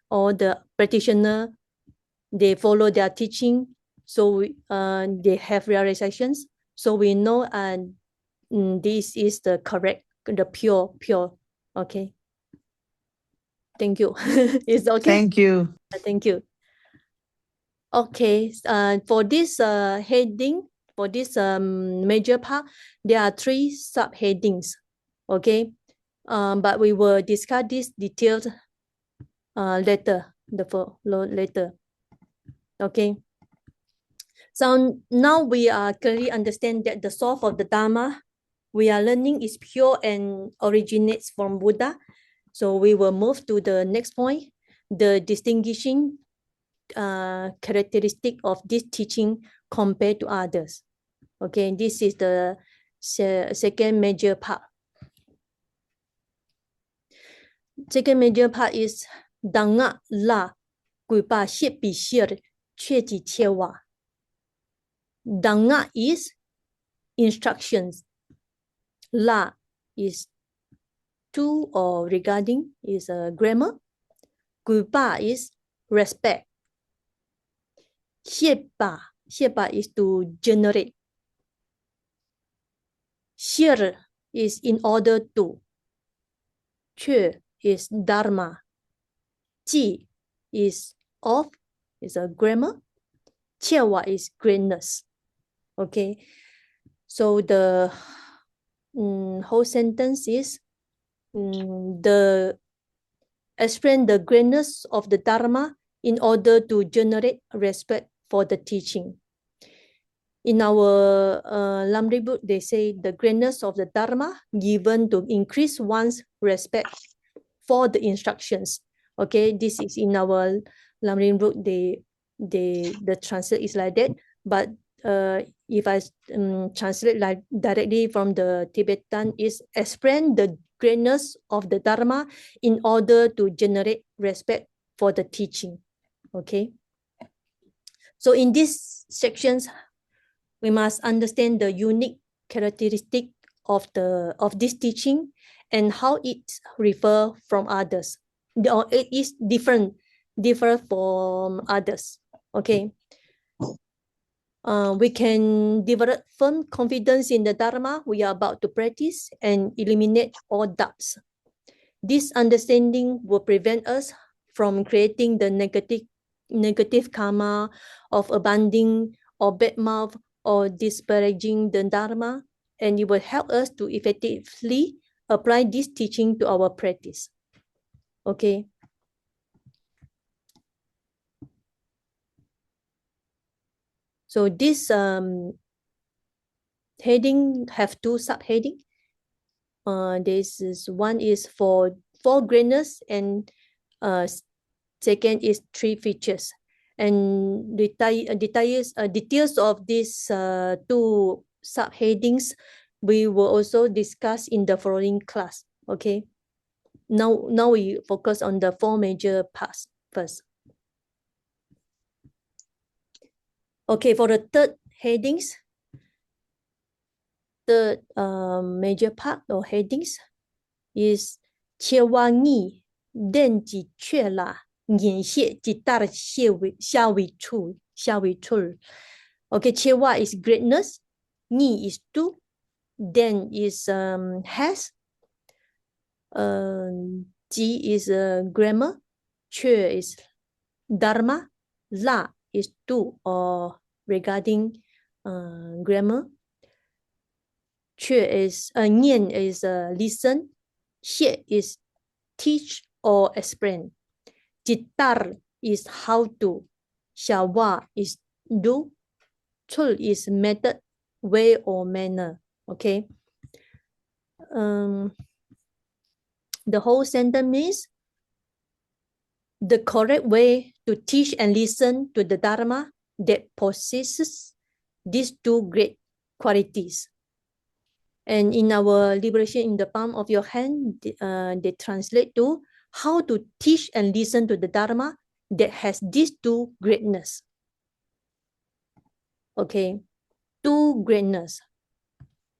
all the practitioner, they follow their teaching, so they have realizations, so we know, and this is the correct, the pure. Okay, thank you. It's okay. Thank you. Thank you. Okay, for this heading, for this major part, there are 3 subheadings. Okay, but we will discuss this detailed later. Later. Okay. So now we are clearly understand that the source of the Dharma we are learning is pure and originates from Buddha. So we will move to the next point, the distinguishing characteristic of this teaching compared to others. Okay, this is the second major part. Second major part is Danga La Guipa Ship Bi Shir Cheti Chewa. Danga is instructions. La is to or regarding, is a grammar. Guipa is respect. Xie is to generate. Shir is in order to. Che is dharma. Ji is of, is a grammar. Chewa is greatness. Okay, so the whole sentence is explain the greatness of the dharma in order to generate respect for the teaching. In our Lamri book, they say the greatness of the dharma given to increase one's respect for the instructions. Okay, this is in our Lamri book. The translate is like that. But if I translate like directly from the Tibetan, is explain the greatness of the dharma in order to generate respect for the teaching. Okay. So in these sections, we must understand the unique characteristic of this teaching and how it differ from others. Or it is differ from others. Okay. We can develop firm confidence in the Dharma we are about to practice and eliminate all doubts. This understanding will prevent us from creating the negative karma of abandoning or bad mouth or disparaging the Dharma, and it will help us to effectively apply this teaching to our practice. Okay. So this heading have 2 subheadings. This is one is for 4 greatness, and second is 3 features. And details of these 2 subheadings we will also discuss in the following class. Okay. Now we focus on the 4 major parts first. Okay, for the third headings, the major part or headings is 切望义认己确啦眼谢极大的下为处。Okay, 切望 is greatness, 义 is do, then is has, 己 is grammar, 确 is dharma, la is do or regarding grammar. 却 is 念 is listen, 谢 is teach or explain, จิต is how to, 小话 is do, 处 is method, way or manner. Okay. The whole sentence means the correct way to teach and listen to the Dharma that possesses these 2 great qualities. And in our Liberation in the Palm of Your Hand, they translate to how to teach and listen to the Dharma that has these two greatness. Okay, two greatness.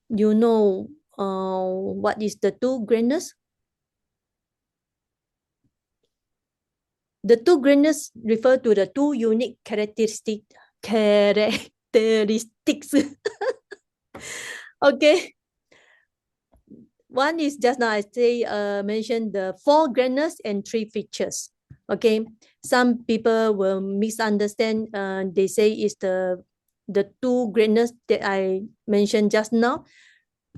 You know what is the two greatness? The two greatness refer to the two unique characteristics. Okay. One is just now I mentioned the four greatness and three features. Okay. Some people will misunderstand. They say it's the two greatness that I mentioned just now.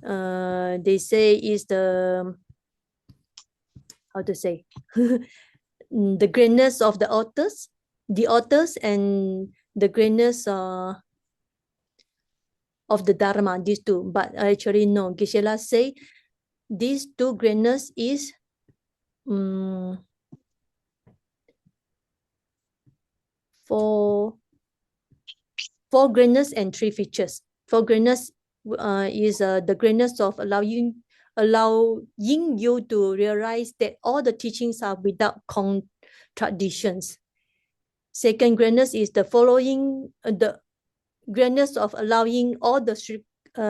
They say is the, how to say, the greatness of the authors, and the greatness of the Dharma, these two. But actually, no. Geshe-la say these two greatness is four greatness and three features. Four greatness is the greatness of allowing you to realize that all the teachings are without contradictions. Second greatness is the following, the greatness of allowing all the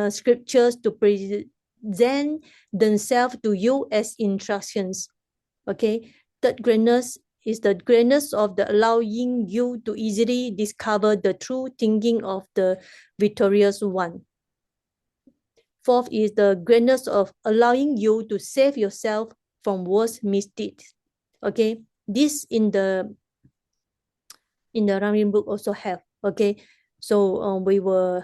scriptures to present themselves to you as instructions. Okay. Third greatness is the greatness of the allowing you to easily discover the true thinking of the victorious one. Fourth is the greatness of allowing you to save yourself from worse misdeeds. Okay, this in the Ramrin book also have. Okay, so we will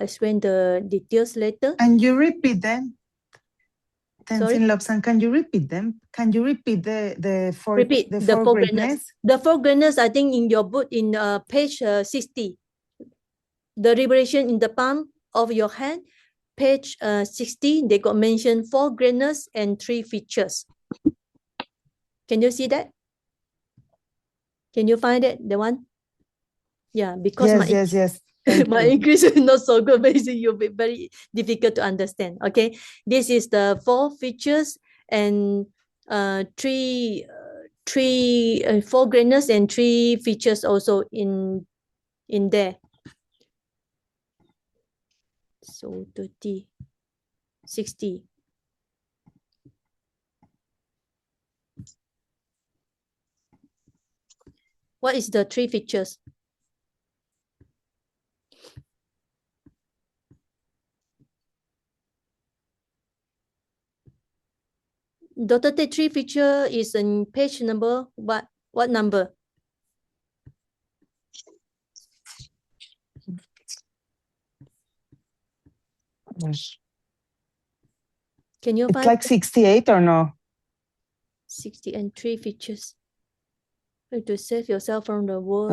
explain the details later. And you repeat them. Sorry? Lobsang, can you repeat them? Can you repeat the four greatness? The four greatness, I think in your book in page 60. The liberation in the palm of your hand, page 60, they got mentioned four greatness and three features. Can you see that? Can you find it, the one? Yeah, because yes. my English is not so good, basically you'll be very difficult to understand. Okay, this is the four features and four greatness and three features also in there. So 30, 60. What is the three features? Dr. Tate, three feature is in page number, what number? Can you find? It's like 68 or no? 60 and three features. To save yourself from the world.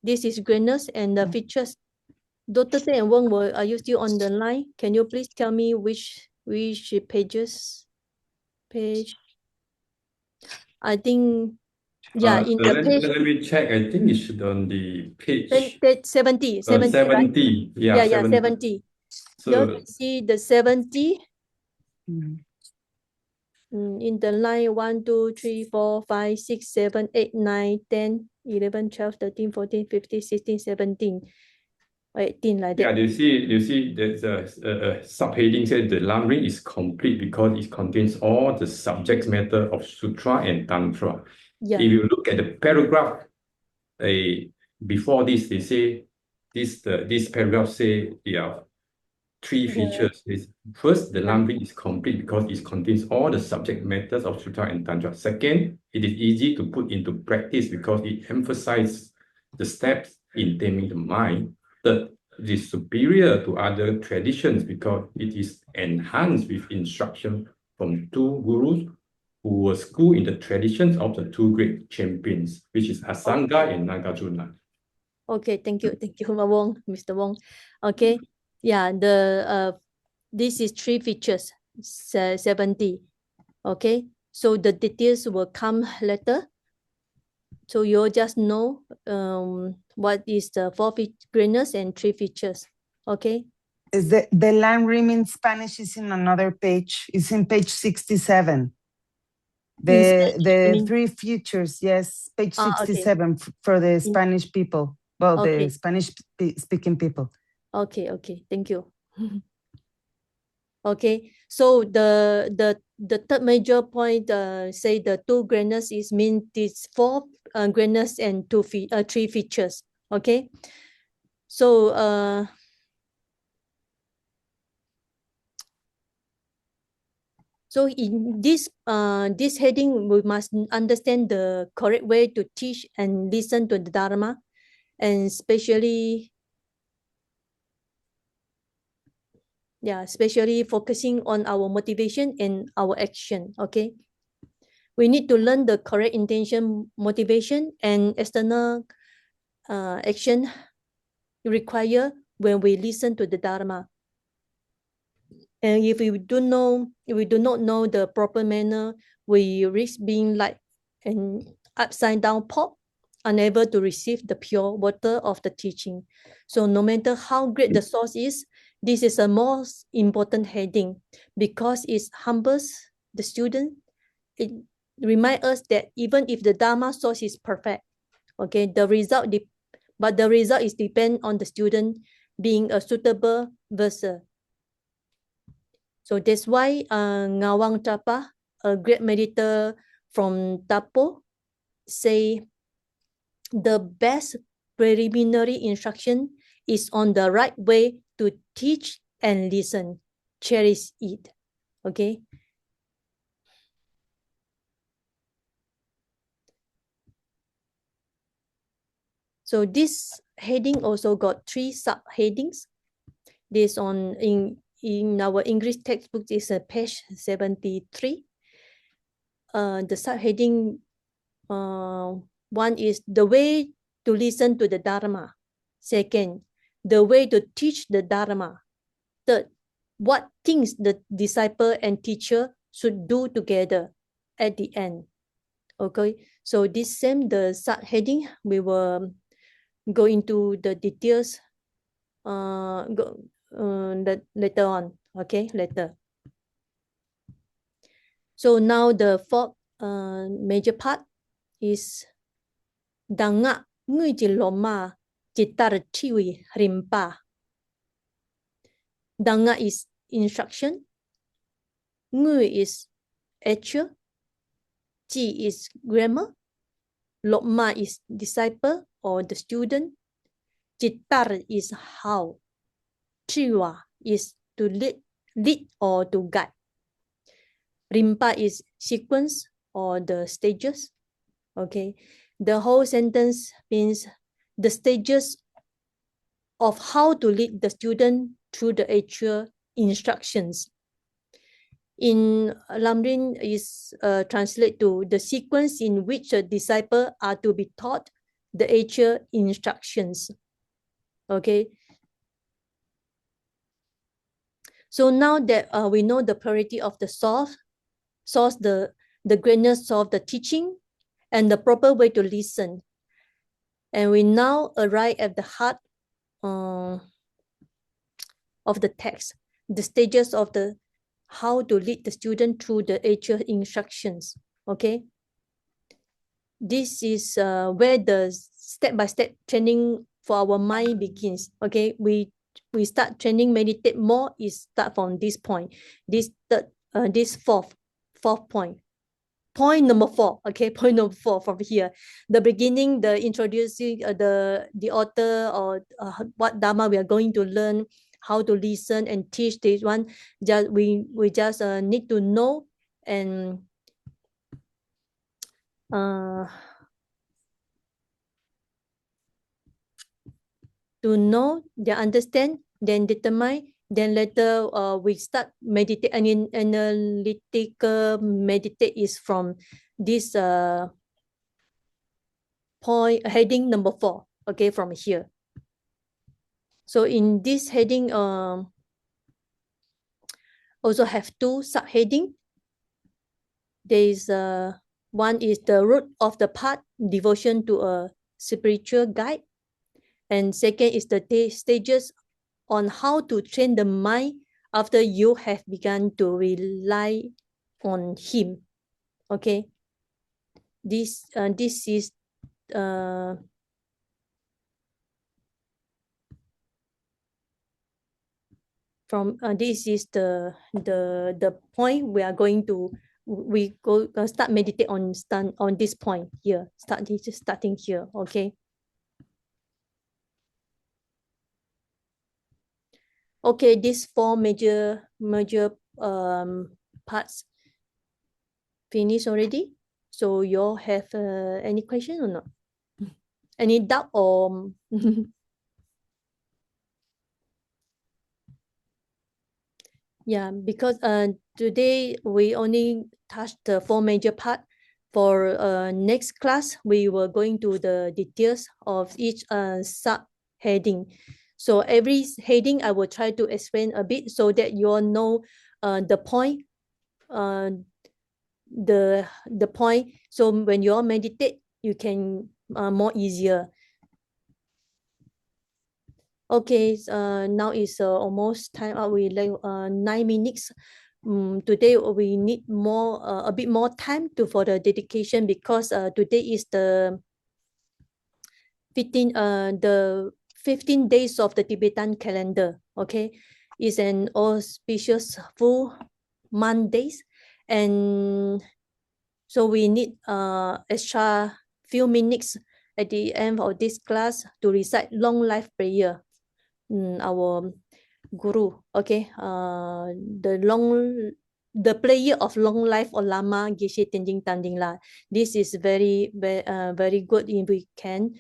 This is greatness and the features. Dr. Tate and Wong, are you still on the line? Can you please tell me which pages? Page. I think, yeah, in the page. Let me check. I think it should on the page. 70. 70, right? Yeah, 70. So you see the 70. In the line 1, 2, 3, 4, 5, 6, 7, 8, 9, 10, 11, 12, 13, 14, 15, 16, 17, 18 like that. Yeah, you see there's a subheading said the Lamrim is complete because it contains all the subject matter of Sutra and Tantra. Yeah. If you look at the paragraph before this, they say this paragraph say there are three features. First, the Lamrim is complete because it contains all the subject matters of Sutra and Tantra. Second, it is easy to put into practice because it emphasizes the steps in taming the mind. Third, it is superior to other traditions because it is enhanced with instruction from two gurus who were schooled in the traditions of the two great champions, which is Asanga and Nagarjuna. Okay, thank you, Mr. Wong. Okay, yeah, this is three features, 70. Okay, so the details will come later. So you'll just know what is the four greatness and three features. Okay. Is the Lamrim in Spanish is in another page. It's in page 67. The three futures, yes, page okay. 67 for the Spanish people. Well, Okay. the Spanish speaking people. Okay, thank you. Okay, so the third major point say the two greatness is mean these four greatness and three features. Okay, so so in this this heading we must understand the correct way to teach and listen to the Dharma, and especially focusing on our motivation and our action. Okay, we need to learn the correct intention, motivation, and external action required when we listen to the Dharma. And if we do not know the proper manner, we risk being like an upside down pot, unable to receive the pure water of the teaching. So no matter how great the source is, this is the most important heading because it humbles the student. It reminds us that even if the Dharma source is perfect, okay, the result is depend on the student being a suitable vessel. So that's why Ngawang Tapa, a great meditator from Tapo, say the best preliminary instruction is on the right way to teach and listen. Cherish it. Okay. So this heading also got 3 subheadings. This on in our English textbook is page 73. The subheading one is the way to listen to the Dharma. Second, the way to teach the Dharma. Third, what things the disciple and teacher should do together at the end. Okay, so this same the subheading we will go into the details later on. Okay, later. So now the fourth major part is Danga Ngui Loma Jitar Tiwi Rimpa. Danga is instruction. Ngui is actual. Ji is grammar. Loma is disciple or the student. Jitar is how. Tiwa is to lead or to guide. Rimpa is sequence or the stages. Okay, the whole sentence means the stages of how to lead the student through the actual instructions. In Lamrim is translated to the sequence in which a disciple are to be taught the actual instructions. Okay. So now that we know the priority of the source, the greatness of the teaching, and the proper way to listen, and we now arrive at the heart of the text, the stages of the how to lead the student through the actual instructions. Okay, this is where the step-by-step training for our mind begins. Okay, we start training, meditate more is start from this point. This fourth point. Point number 4. Okay, point number 4 from here. The beginning, the introducing the author or what Dharma we are going to learn, how to listen and teach this one. Just we just need to know and to know, then understand, then determine, then later we start meditate. And analytical meditate is from this point heading number 4. Okay, from here. So in this heading also have 2 subheading. There is one is the root of the path, devotion to a spiritual guide, and second is the stages on how to train the mind after you have begun to rely on him. Okay. This is from this is the point we are going to start meditate on this point here. Starting here. Okay. Okay, these four major parts finished already. So you all have any question or not? Any doubt or yeah, because today we only touched the four major part. For next class, we were going to the details of each sub-heading. So every heading, I will try to explain a bit so that you all know the point, the point. So when you all meditate, you can more easier. Okay, now is almost time out. We like 9 minutes. Today we need more a bit more time for the dedication because today is the 15 days of the Tibetan calendar. Okay, it's an auspicious full Mondays, and so we need extra few minutes at the end of this class to recite long life prayer. Our guru, okay, the prayer of long life or Lama Geshe Tenjing Tanding La. This is very good if we can.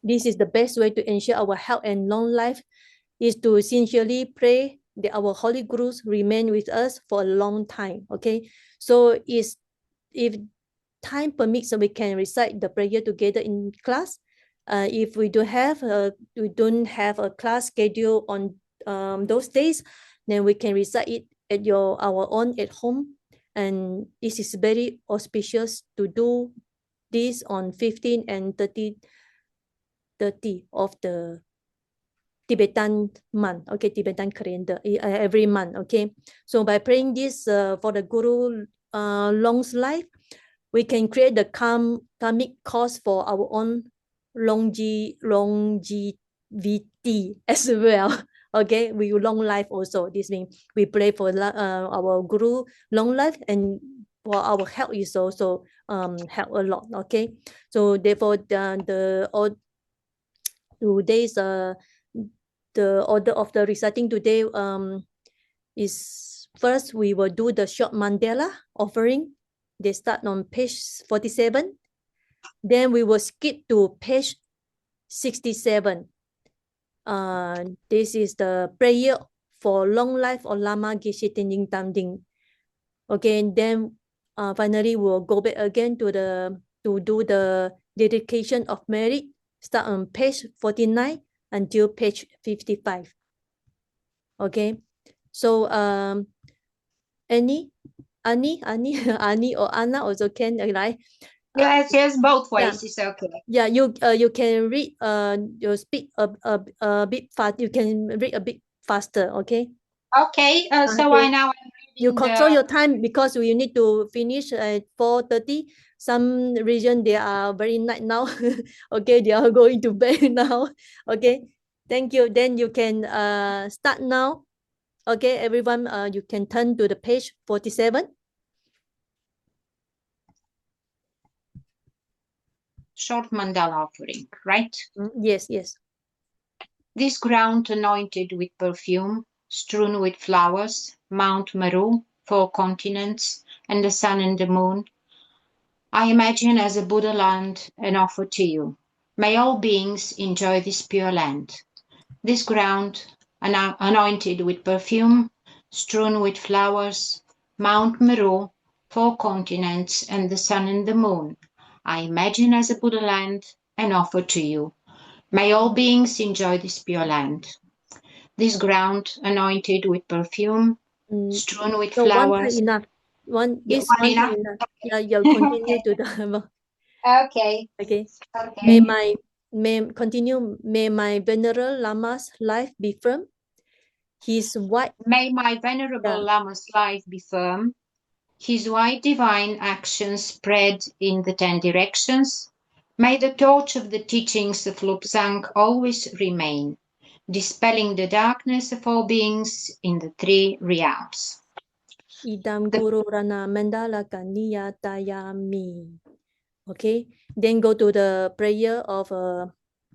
This is the best way to ensure our health and long life is to sincerely pray that our holy gurus remain with us for a long time. Okay, so if time permits, we can recite the prayer together in class. If we don't have a class schedule on those days, then we can recite it at our own at home. And this is very auspicious to do this on 15 and 30 of the Tibetan month, okay, Tibetan calendar, every month, okay. So by praying this for the Guru long's life, we can create the karmic cause for our own longevity as well. Okay, we long life also. This means we pray for our Guru long life, and for our health is also help a lot. Okay, so therefore today's the order of the reciting today is first we will do the short mandala offering. They start on page 47. Then we will skip to page 67. This is the prayer for long life or Lama Geshe Tenjing Tamding. Okay, and then finally we'll go back again to do the dedication of merit. Start on page 49 until page 55. Okay, so Annie or Anna also can, right? Yes, both ways is okay. Yeah, you can read you speak a bit fast. You can read a bit faster, okay? Okay, so okay. I'm You control your time because we need to finish at 4:30. Some region they are very night now. Okay, they are going to bed now. Okay, thank you. Then you can start now. Okay, everyone, you can turn to the page 47. Short mandala offering, right? Yes, yes. This ground anointed with perfume, strewn with flowers, Mount Meru, 4 continents, and the sun and the moon, I imagine as a Buddha land and offer to you. May all beings enjoy this pure land. This ground anointed with perfume, strewn with flowers, Mount Meru, 4 continents, and the sun and the moon, I imagine as a Buddha land and offer to you. May all beings enjoy this pure land. This ground anointed with perfume, strewn with flowers. One enough. One enough. enough. Yeah, you'll continue to the Okay. Okay. May my venerable Lama's life be firm. His white. May my venerable Lama's life be firm. His wide divine action spread in the 10 directions. May the torch of the teachings of Tsang always remain, dispelling the darkness of all beings in the 3 realms. Idam Guru Rana Mandala Kaniya Tayami. Okay, then go to the prayer of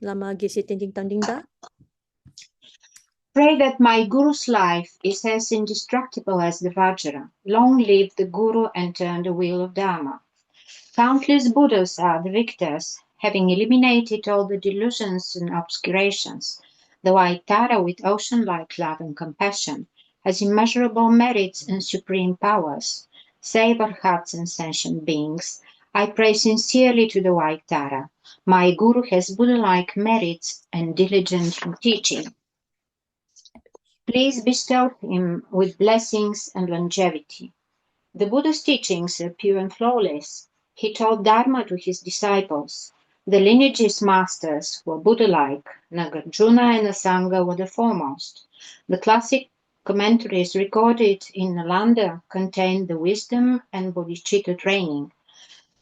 Lama Geshe Tenzin Tandingda. Pray that my Guru's life is as indestructible as the Vajra. Long live the Guru and turn the wheel of Dharma. Countless Buddhas are the victors, having eliminated all the delusions and obscurations. The white Tara with ocean-like love and compassion has immeasurable merits and supreme powers. Save arhats and sentient beings. I pray sincerely to the white Tara. My Guru has Buddha-like merits and diligent in teaching. Please bestow him with blessings and longevity. The Buddha's teachings are pure and flawless. He taught Dharma to his disciples. The lineage's masters were Buddha-like. Nagarjuna and Asanga were the foremost. The classic commentaries recorded in Nalanda contain the wisdom and bodhicitta training,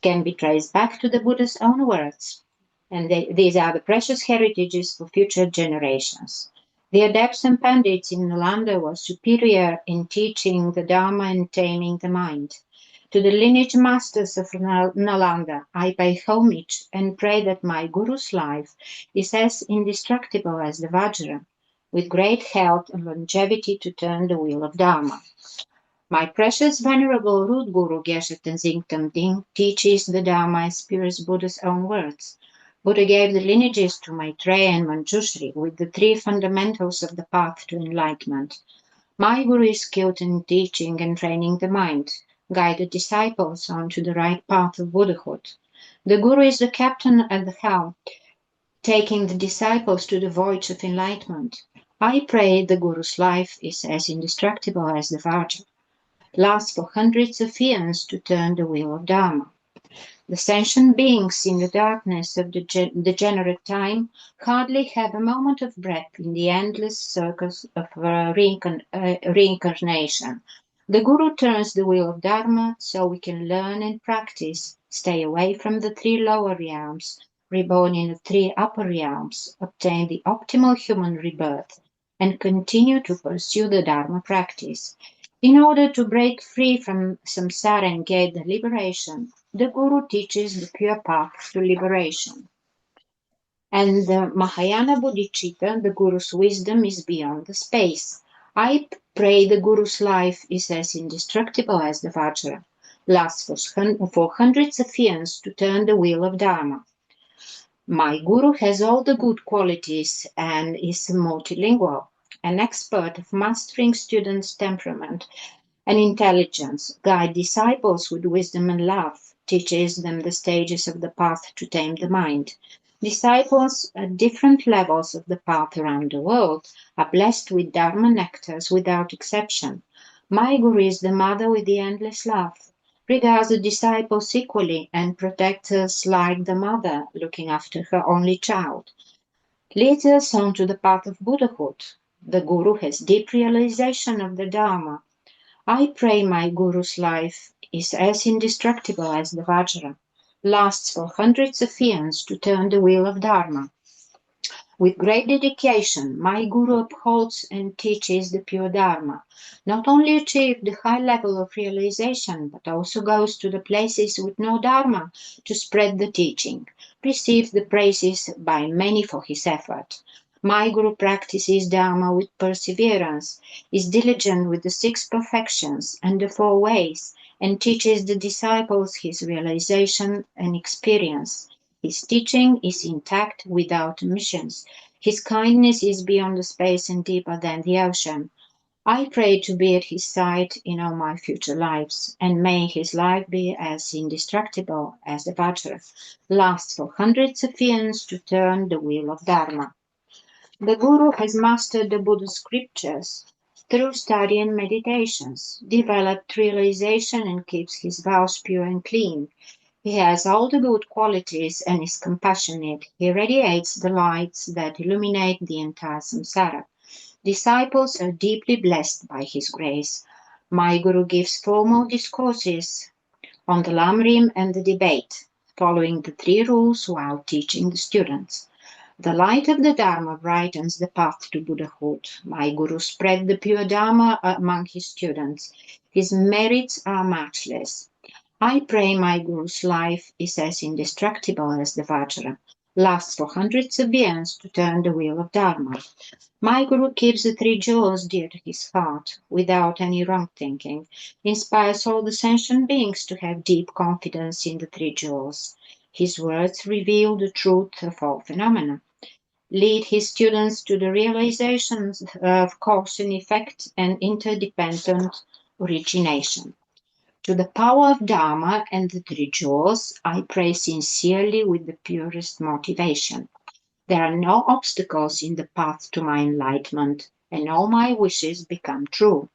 can be traced back to the Buddha's own words. And these are the precious heritages for future generations. The adepts and pandits in Nalanda were superior in teaching the Dharma and taming the mind. To the lineage masters of Nalanda, I pay homage and pray that my Guru's life is as indestructible as the Vajra, with great health and longevity to turn the wheel of Dharma. My precious venerable root Guru Geshe Tenzin Tanding teaches the Dharma as pure as Buddha's own words. Buddha gave the lineages to Maitreya and Manjushri with the 3 fundamentals of the path to enlightenment. My Guru is skilled in teaching and training the mind, guided disciples onto the right path of Buddhahood. The Guru is the captain at the helm, taking the disciples to the voyage of enlightenment. I pray the Guru's life is as indestructible as the Vajra, lasts for hundreds of years to turn the wheel of Dharma. The sentient beings in the darkness of the degenerate time hardly have a moment of breath in the endless circles of reincarnation. The Guru turns the wheel of Dharma so we can learn and practice, stay away from the 3 lower realms, reborn in the 3 upper realms, obtain the optimal human rebirth, and continue to pursue the Dharma practice. In order to break free from samsara and gain the liberation, the Guru teaches the pure path to liberation. And the Mahayana Bodhicitta, the Guru's wisdom is beyond the space. I pray the Guru's life is as indestructible as the Vajra, lasts for hundreds of years to turn the wheel of Dharma. My Guru has all the good qualities and is multilingual, an expert of mastering students' temperament and intelligence, guide disciples with wisdom and love, teaches them the stages of the path to tame the mind. Disciples at different levels of the path around the world are blessed with Dharma nectars without exception. My Guru is the mother with the endless love, regards the disciples equally and protects us like the mother looking after her only child. Leads us on to the path of Buddhahood. The Guru has deep realization of the Dharma. I pray my Guru's life is as indestructible as the Vajra, lasts for hundreds of years to turn the wheel of Dharma. With great dedication, my Guru upholds and teaches the pure Dharma, not only achieved the high level of realization, but also goes to the places with no Dharma to spread the teaching, receives the praises by many for his effort. My Guru practices Dharma with perseverance, is diligent with the 6 perfections and the 4 ways, and teaches the disciples his realization and experience. His teaching is intact without omissions. His kindness is beyond the space and deeper than the ocean. I pray to be at his side in all my future lives, and may his life be as indestructible as the Vajra, lasts for hundreds of years to turn the wheel of Dharma. The Guru has mastered the Buddha's scriptures through study and meditations, developed realization and keeps his vows pure and clean. He has all the good qualities and is compassionate. He radiates the lights that illuminate the entire samsara. Disciples are deeply blessed by his grace. My Guru gives formal discourses on the Lamrim and the debate, following the 3 rules while teaching the students. The light of the Dharma brightens the path to Buddhahood. My Guru spread the pure Dharma among his students. His merits are matchless. I pray my Guru's life is as indestructible as the Vajra, lasts for hundreds of years to turn the wheel of Dharma. My Guru keeps the 3 jewels dear to his heart, without any wrong thinking, inspires all the sentient beings to have deep confidence in the 3 jewels. His words reveal the truth of all phenomena, lead his students to the realization of cause and effect and interdependent origination. To the power of Dharma and the 3 jewels, I pray sincerely with the purest motivation. There are no obstacles in the path to my enlightenment, and all my wishes become true.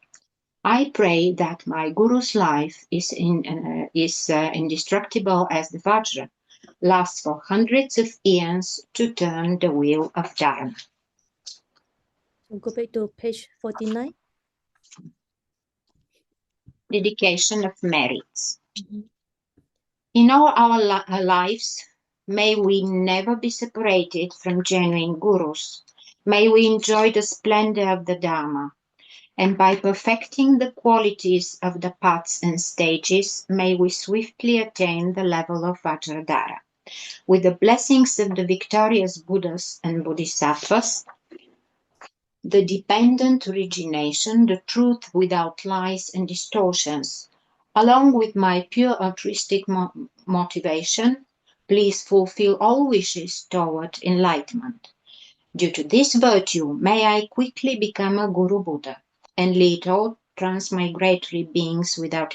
I pray that my Guru's life is indestructible as the Vajra, lasts for hundreds of years to turn the wheel of Dharma. So go back to page 49. Dedication of merits. In all our lives, may we never be separated from genuine gurus. May we enjoy the splendor of the Dharma. And by perfecting the qualities of the paths and stages, may we swiftly attain the level of Vajradhara. With the blessings of the victorious Buddhas and Bodhisattvas, the dependent origination, the truth without lies and distortions, along with my pure altruistic motivation, please fulfill all wishes toward enlightenment. Due to this virtue, may I quickly become a Guru Buddha and lead all transmigratory beings without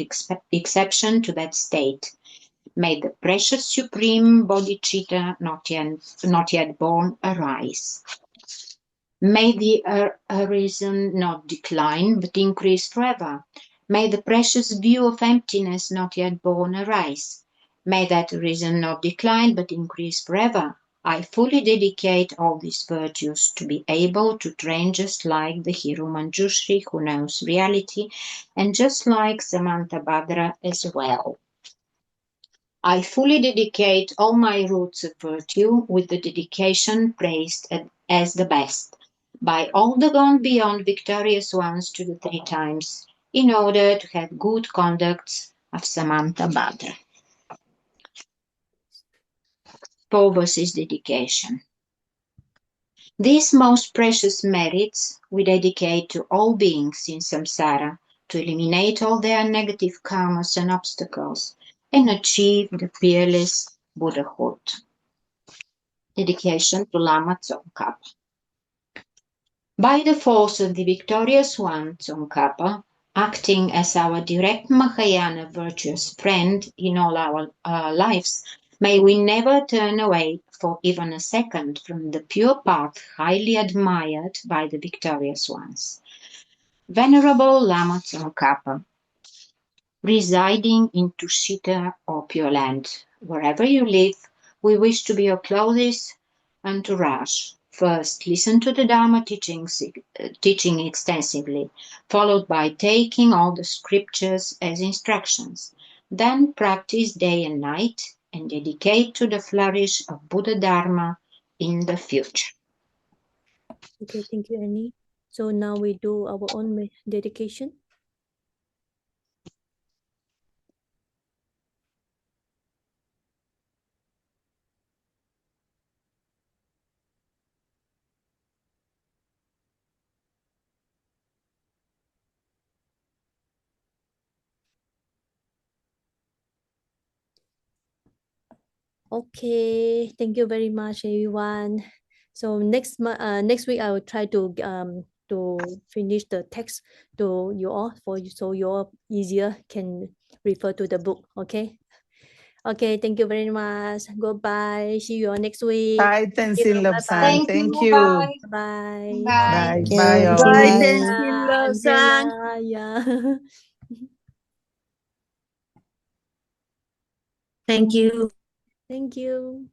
exception to that state. May the precious supreme bodhicitta not yet born arise. May the arisen not decline, but increase forever. May the precious view of emptiness not yet born arise. May that arisen not decline, but increase forever. I fully dedicate all these virtues to be able to train just like the hero Manjushri who knows reality, and just like Samantabhadra as well. I fully dedicate all my roots of virtue with the dedication praised as the best by all the gone beyond victorious ones to the 3 times, in order to have good conducts of Samantabhadra. 4 verses dedication. These most precious merits we dedicate to all beings in samsara to eliminate all their negative karmas and obstacles and achieve the fearless Buddhahood. Dedication to Lama Tsongkhapa. By the force of the victorious one, Tsongkhapa, acting as our direct Mahayana virtuous friend in all our lives, may we never turn away for even a second from the pure path highly admired by the victorious ones. Venerable Lama Tsongkhapa, residing in Tushita or Pure Land, wherever you live, we wish to be your closest entourage. First, listen to the Dharma teaching extensively, followed by taking all the scriptures as instructions. Then practice day and night and dedicate to the flourish of Buddha Dharma in the future. Okay, thank you, Annie. So now we do our own dedication. Okay, thank you very much, everyone. So next week I will try to finish the text to you all so you all easier can refer to the book. Okay. Okay, thank you very much. Goodbye. See you all next week. Bye, Tenzin Lobsang. Thank you. Bye. Bye. Bye. Bye. Bye. All. Bye, Angela, Tenzin Lobsang. Angela, yeah. Thank you. Thank you.